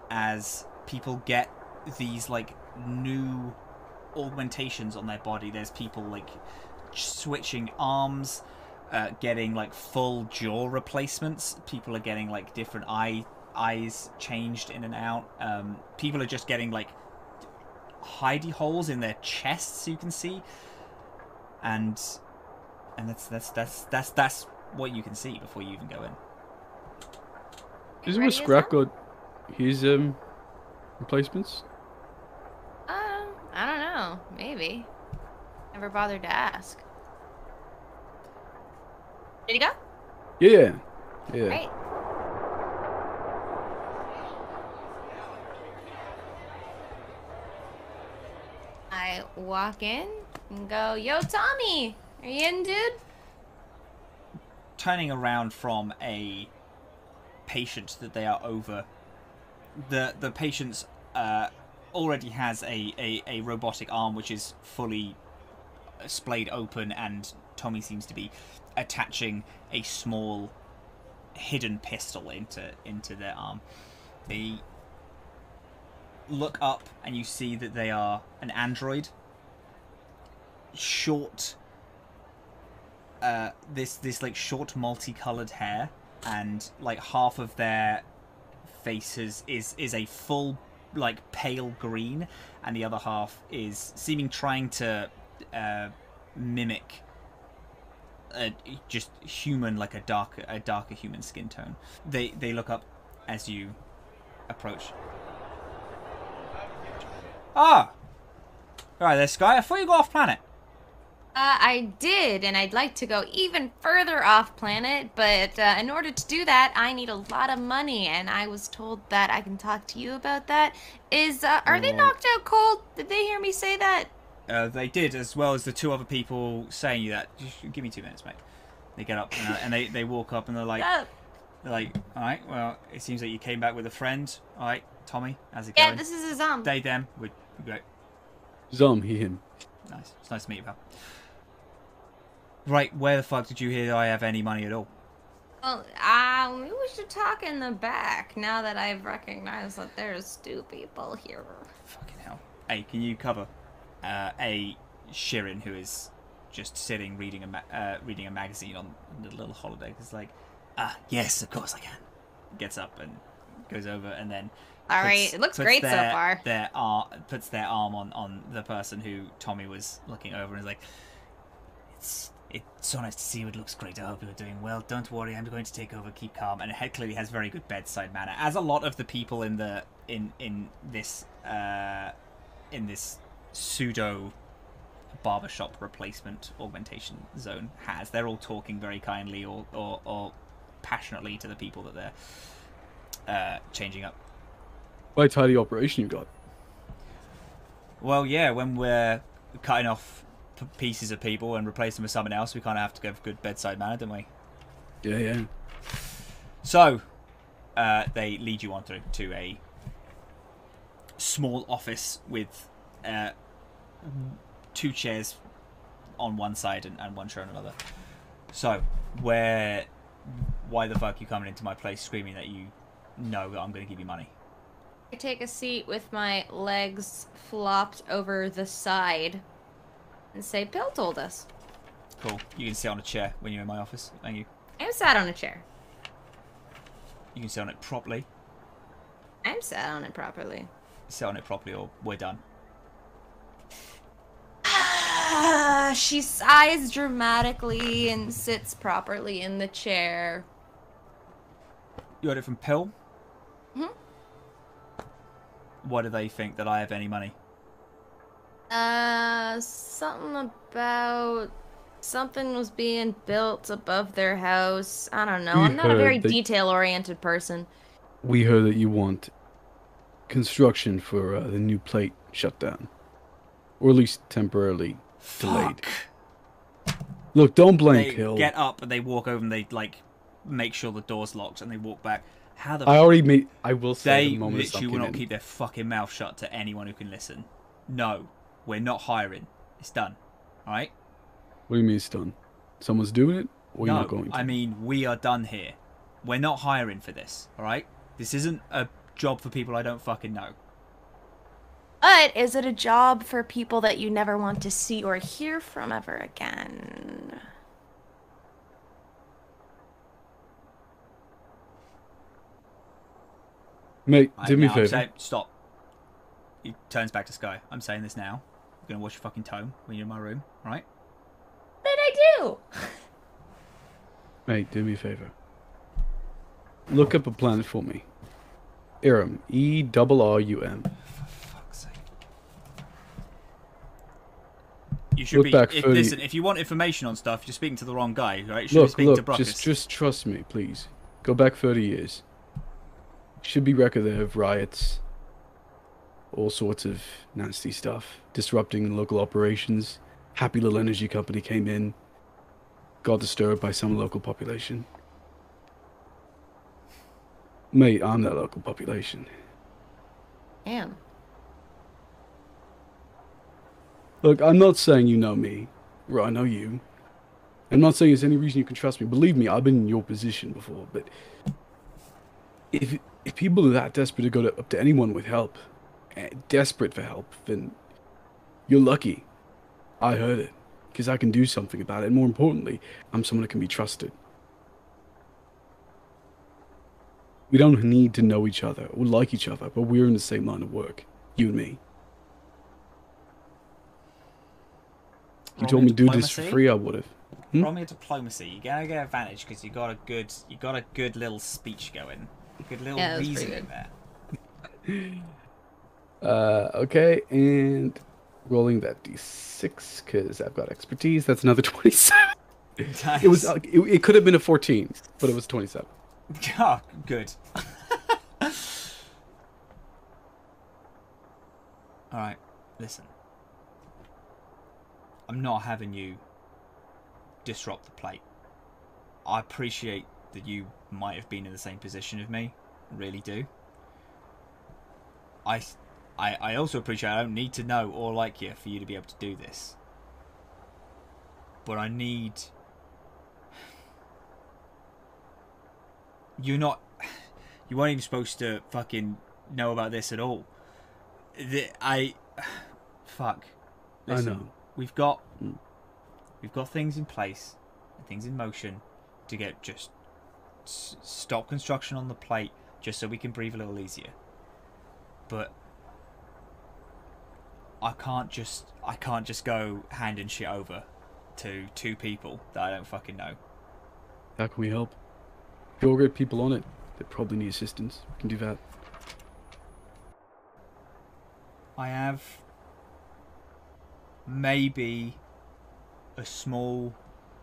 as people get these like new augmentations on their body. There's people like switching arms, getting like full jaw replacements. People are getting like different eyes changed in and out. People are just getting like hidey holes in their chests, you can see, and that's what you can see before you even go in.
Isn't where Scrap got his replacements?
I don't know. Maybe. Never bothered to ask. Did he go?
Yeah.
Right. I walk in and go, "Yo, Tommy, are you in, dude?"
Turning around from a patient that they are over, the patient's already has a robotic arm which is fully splayed open, and Tommy seems to be attaching a small hidden pistol into their arm. They look up and you see that they are an android. Short, this like short multicolored hair, and like half of their faces is a full like pale green, and the other half is trying to mimic just human, like a darker human skin tone. They look up as you approach. Ah! Alright there, Skye. I thought you got off planet.
I did, and I'd like to go even further off planet, but in order to do that, I need a lot of money, and I was told that I can talk to you about that. Are they knocked out cold? Did they hear me say that?
They did, as well as the two other people saying you that. Just give me 2 minutes, mate. They get up, and they walk up, and they're like, alright, well, it seems like you came back with a friend. Alright, Tommy, how's it going?
Yeah, this is Azhaam.
They, them. We're great.
Azhaam, he, him.
Nice. It's nice to meet you, pal. Right, where the fuck did you hear I have any money at all?
Well, maybe we should talk in the back, now that I've recognized that there's 2 people here.
Fucking hell. Hey, can you cover a Shirin who is just sitting reading a magazine on the little holiday? It's like, yes, of course I can. Gets up and goes over, and then
Alright, it looks great so far.
Puts their arm on the person who Tommy was looking over, and is like, it's so nice to see you. It looks great. I hope you're doing well. Don't worry, I'm going to take over. Keep calm. And it clearly has very good bedside manner, as a lot of the people in this pseudo barbershop replacement augmentation zone has. They're all talking very kindly or passionately to the people that they're changing up.
Quite tidy operation you got.
Well, yeah, when we're cutting off pieces of people and replace them with someone else, we kind of have to go for good bedside manner, don't we?
Yeah.
So, they lead you on through to a small office with 2 chairs on one side and 1 chair on another. So, why the fuck are you coming into my place screaming that you know that I'm going to give you money?
I take a seat with my legs flopped over the side and say, "Bill told us."
Cool. You can sit on a chair when you're in my office, thank you.
I'm sat on a chair.
You can sit on it properly.
I'm sat on it properly.
Sit on it properly or we're done.
She sighs dramatically and sits properly in the chair.
You got it from Pill?
Mm-hmm.
Why do they think that I have any money?
Something about something was being built above their house. I don't know. I'm not a very detail-oriented person.
We heard that you want construction for the new plate shut down. Or at least temporarily delayed. Look, don't blink, Hill.
They get up and they walk over and they, like, make sure the door's locked and they walk back. How the
I will say
they
the moment
literally will not keep their fucking mouth shut to anyone who can listen. No, we're not hiring. It's done. Alright?
What do you mean it's done? Someone's doing it, or
No,
you're not going to?
I mean, we are done here. We're not hiring for this, alright? This isn't a job for people I don't fucking know.
But is it a job for people that you never want to see or hear from ever again?
Mate, do me a favor.
Stop. He turns back to Skye. I'm saying this now. You're going to watch your fucking tone when you're in my room, alright?
What did I do?
Mate, do me a favor. Look up a planet for me. Irrum. E-R-R-U-M.
For fuck's sake. You should
Look
be...
back
listen, if you want information on stuff, you're speaking to the wrong guy, right? You should be speaking to Bruckus.
Just trust me, please. Go back 30 years. Should be record there of riots. All sorts of nasty stuff. Disrupting local operations. Happy little energy company came in. Got disturbed by some local population. Mate, I'm that local population.
Damn.
Look, I'm not saying you know me, or I know you. I'm not saying there's any reason you can trust me. Believe me, I've been in your position before, but if people are that desperate to go up to anyone with help, desperate for help, then you're lucky. I heard it, because I can do something about it, and more importantly, I'm someone that can be trusted. We don't need to know each other or like each other, but we're in the same line of work, you and me. You told me to do this for free, I would have.
Roll me a diplomacy. You gotta get advantage because you got a good little speech going, a good little reasoning there.
Okay, and rolling that d6 because I've got expertise. That's another 27.
Nice.
It could have been a 14, but it was 27.
Oh, good. Alright, listen. I'm not having you disrupt the plate. I appreciate that you might have been in the same position as me. I really do. I also appreciate I don't need to know or like you for you to be able to do this. But I need... You weren't even supposed to fucking know about this at all. Fuck. Listen,
I know.
We've got things in place, and things in motion to get just stop construction on the plate, just so we can breathe a little easier. But I can't just go handing shit over to two people that I don't fucking know.
How can we help? If you'll get people on it, they probably need assistance. We can do that.
I have maybe a small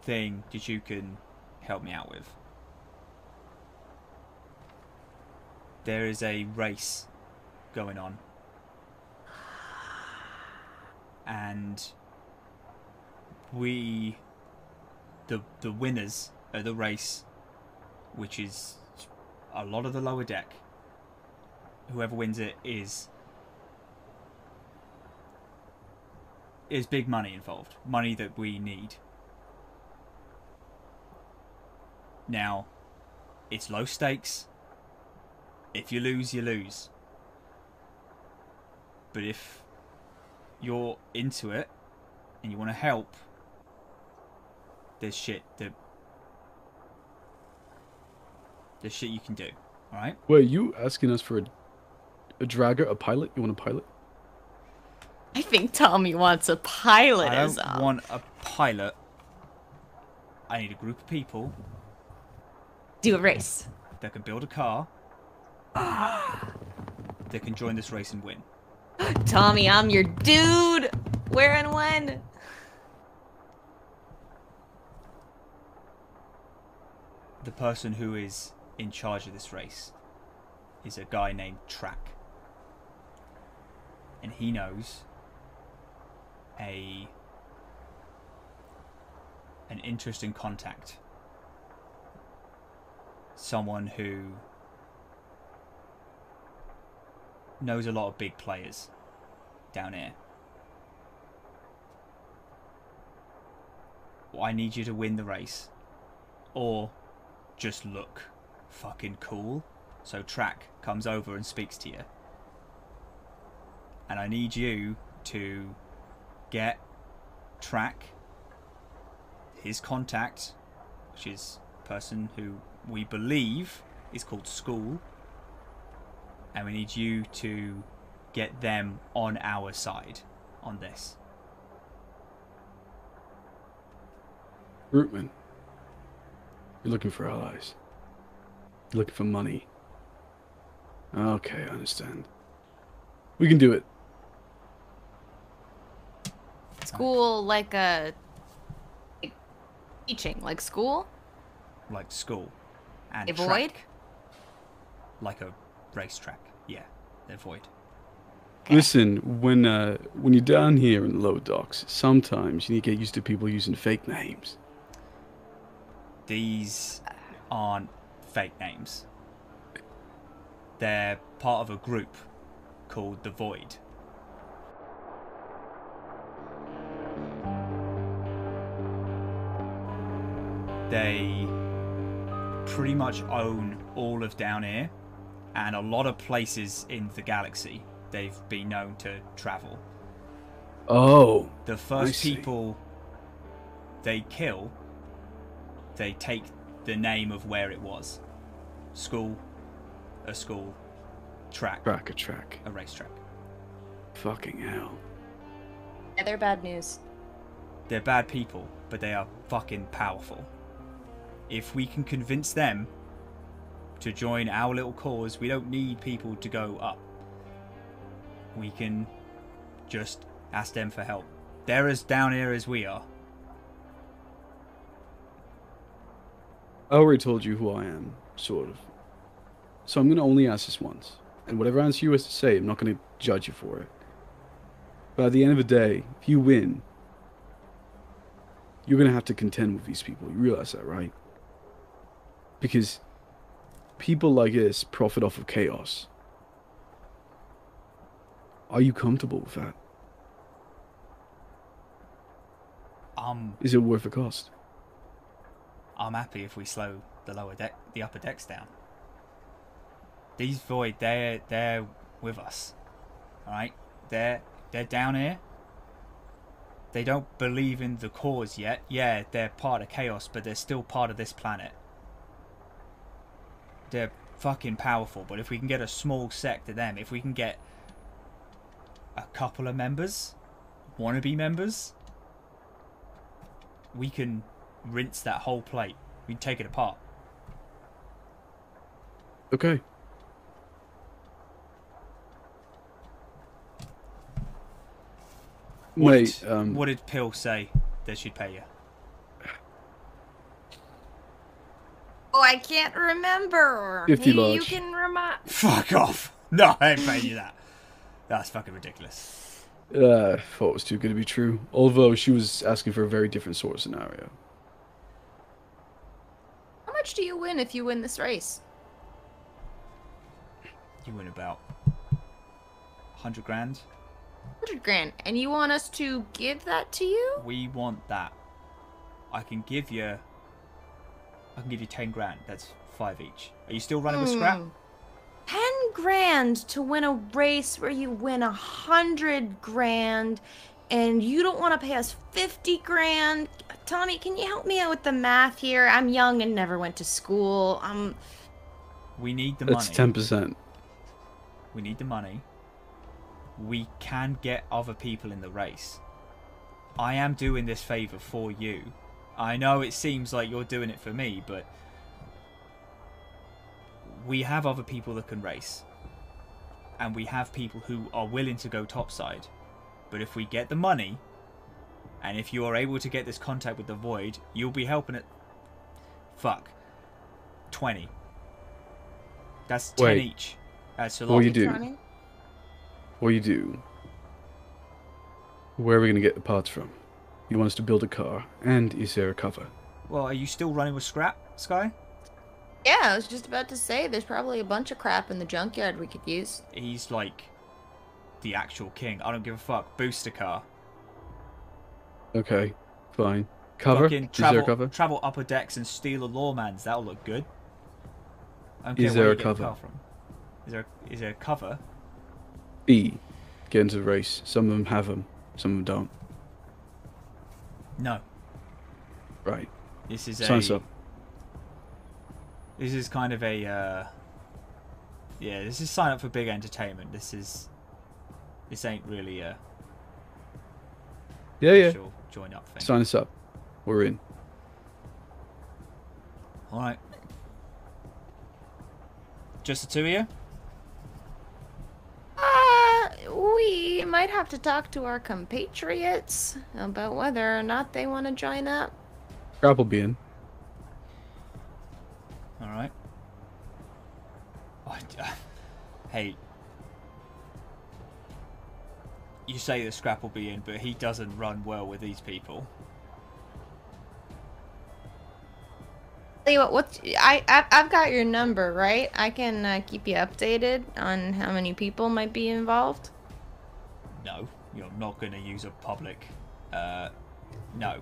thing that you can help me out with. There is a race going on, and the winners of the race, which is a lot of the lower deck, whoever wins it is big money involved. Money that we need. Now, it's low stakes. If you lose, you lose. But if you're into it and you want to help, there's shit you can do. Alright?
Wait, you asking us for a dragger, a pilot? You want a pilot?
I think Tommy wants a pilot.
I don't want a pilot. I need a group of people.
Do a race.
That can build a car. that can join this race and win.
Tommy, I'm your dude. Where and when?
The person who is in charge of this race is a guy named Track. And he knows an interesting contact. Someone who knows a lot of big players down here. Well, I need you to win the race. Or just look fucking cool. So Track comes over and speaks to you. And I need you to get Track, his contact, which is a person who we believe is called School. And we need you to get them on our side on this.
Rootman, you're looking for allies. You're looking for money. Okay, I understand. We can do it.
School like a teaching, like school?
Like school. And
A void?
track. Like a racetrack. Yeah, they're void.
Listen, when you're down here in the lower docks, sometimes you need to get used to people using fake names.
These aren't fake names. They're part of a group called the Void. They pretty much own all of down here and a lot of places in the galaxy they've been known to travel.
Oh,
The first people they kill, they take the name of where it was. School, a school, track,
Track a track.
a racetrack.
Fucking hell.
Yeah, they're bad news.
They're bad people, but they are fucking powerful. If we can convince them to join our little cause, we don't need people to go up. We can just ask them for help. They're as down here as we are.
I already told you who I am, sort of. So I'm going to only ask this once. And whatever answer you have to say, I'm not going to judge you for it. But at the end of the day, if you win, you're going to have to contend with these people. You realize that, right? Because people like this profit off of chaos. Are you comfortable with that? Is it worth the cost?
I'm happy if we slow the upper decks down. These Void, they're with us. Alright? They're down here. They don't believe in the cause yet. Yeah, they're part of chaos, but they're still part of this planet. They're fucking powerful, but if we can get a small sect of them, if we can get a couple of members, wannabe members, we can rinse that whole plate. We can take it apart.
Okay. Wait,
What did Pill say they should pay you?
Oh, I can't remember.
50
Maybe you
large.
can remind.
Fuck off! No, I ain't paying you that. That's fucking ridiculous.
thought it was too good to be true. Although she was asking for a very different sort of scenario.
How much do you win if you win this race?
You win about 100 grand.
100 grand. And you want us to give that to you?
We want that. I can give you 10 grand. That's 5 each. Are you still running with scrap?
10 grand to win a race where you win 100 grand and you don't want to pay us 50 grand? Tommy, can you help me out with the math here? I'm young and never went to school.
We need the
That's
money.
10%.
We need the money. We can get other people in the race. I am doing this favor for you. I know it seems like you're doing it for me, but we have other people that can race. and we have people who are willing to go topside. But if we get the money, and if you are able to get this contact with the Void, you'll be helping it. Fuck. 20. That's 10
Wait.
each. That's a
What
lot.
you do? What you do? Where are we going to get the parts from? You want us to build a car, and is there a cover?
Well, are you still running with scrap, Skye?
Yeah, I was just about to say, there's probably a bunch of crap in the junkyard we could use.
He's like the actual king. I don't give a fuck. Booster car.
Okay, fine. Cover?
Fucking
Is there a cover?
travel upper decks and steal a lawman's. That'll look good. I don't
Is
care
there
where
a
you get the
cover?
car from. Is there a cover?
B. Get into the race. Some of them have them, some of them don't.
No.
Right.
This is
Sign us up.
This is kind of a yeah, this is sign up for big entertainment. This ain't really a
Yeah.
actual join up thing.
Sign us up. We're in.
Alright. Just the two of you?
We might have to talk to our compatriots about whether or not they want to join up.
Scrap will be in.
Alright. Hey. You say the scrap will be in, but he doesn't run well with these people.
Tell you what, I've got your number, right? I can keep you updated on how many people might be involved.
No, you're not going to use a public. No.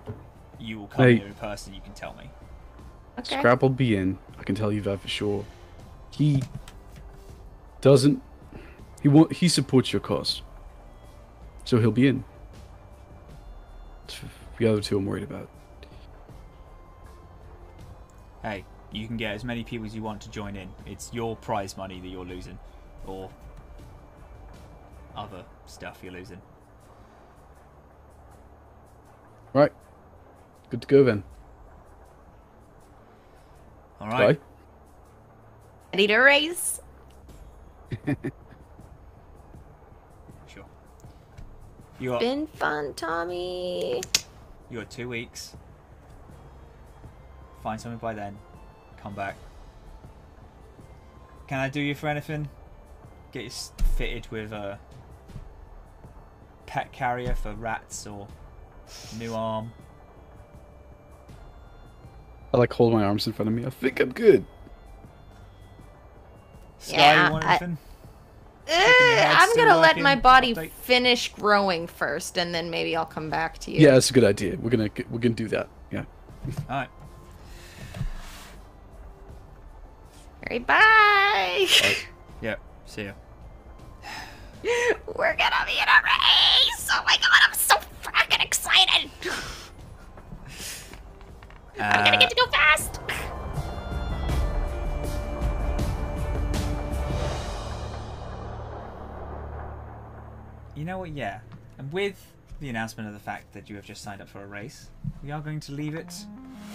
You will come
Hey.
here in person, you can tell me.
Okay.
Scrap will be in. I can tell you that for sure. He doesn't. He supports your cause. So he'll be in. The other two I'm worried about.
Hey, you can get as many people as you want to join in. It's your prize money that you're losing. Or other stuff you're losing.
Right. Good to go then.
Alright.
Skye?
Ready to race?
Sure. You got
Been fun, Tommy.
2 weeks. Find something by then. Come back. Can I do you for anything? Get you fitted with a pet carrier for rats or new arm.
I like hold my arms in front of me. I think I'm good.
Skye,
Yeah,
you want anything?
I'm
still
gonna let
working?
my body
Update?
finish growing first, and then maybe I'll come back to you.
Yeah, that's a good idea. We're gonna do that. Yeah.
Alright.
Alright, bye.
Yeah, see ya.
We're gonna be in a race. Oh my god, I'm so fucking excited. I'm gonna get to go fast.
You know what, yeah. And with the announcement of the fact that you have just signed up for a race, we are going to leave it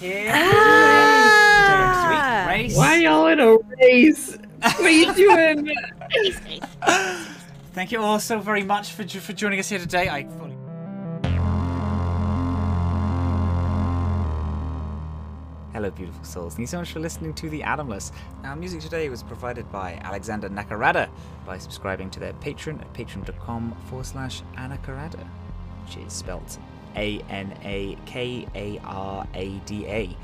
here.
Ah!
Race.
Why y'all in a race? What are you doing?
Thank you all so very much for joining us here today. I fully... Hello, beautiful souls. Thank you so much for listening to The Atomless. Our music today was provided by Alexander Nakarada by subscribing to their Patreon at patreon.com/Anakarada, which is spelt ANAKARADA.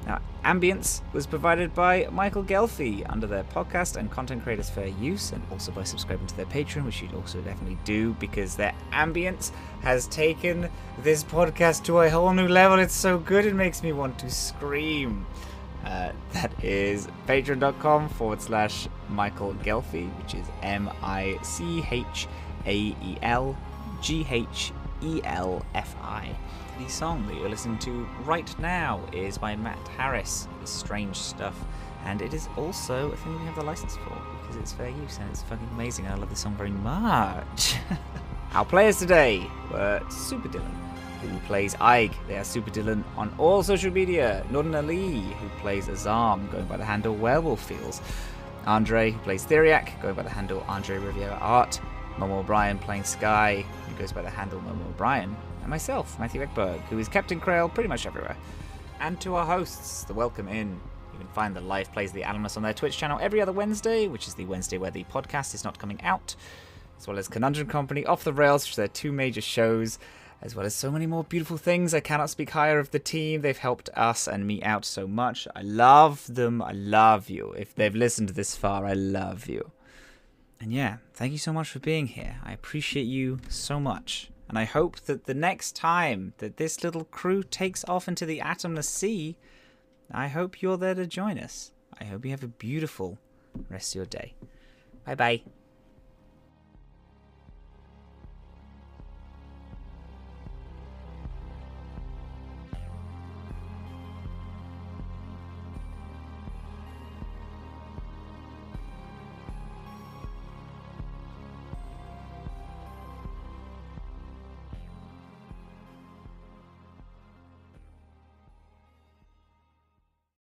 Now, ambience was provided by Michael Gelfi under their podcast and content creators fair use, and also by subscribing to their Patreon, which you'd also definitely do because their ambience has taken this podcast to a whole new level. It's so good it makes me want to scream. That is patreon.com/Michael Gelfi, which is MichaelGhelfi. The song that you're listening to right now is by Matt Harris. It's Strange Stuff, and it is also a thing we have the license for because it's fair use and it's fucking amazing and I love this song very much. Our players today were Super Dylan, who plays Ike. They are Super Dylan on all social media. Norden Ali, who plays Azhaam, going by the handle Werewolf Feels. Andre, who plays Theriac, going by the handle Andre Riviera Art. Momo O'Brien playing Skye, who goes by the handle Momo O'Brien. And myself, Matthew Ekberg, who is Captain Krail pretty much everywhere. And to our hosts, the Welcome In. You can find the live plays of the Atomless on their Twitch channel every other Wednesday, which is the Wednesday where the podcast is not coming out. As well as Conundrum Company, Off the Rails, which are their 2 major shows. As well as so many more beautiful things. I cannot speak higher of the team. They've helped us and me out so much. I love them. I love you. If they've listened this far, I love you. And yeah, thank you so much for being here. I appreciate you so much. And I hope that the next time that this little crew takes off into the Atomless Sea, I hope you're there to join us. I hope you have a beautiful rest of your day. Bye-bye.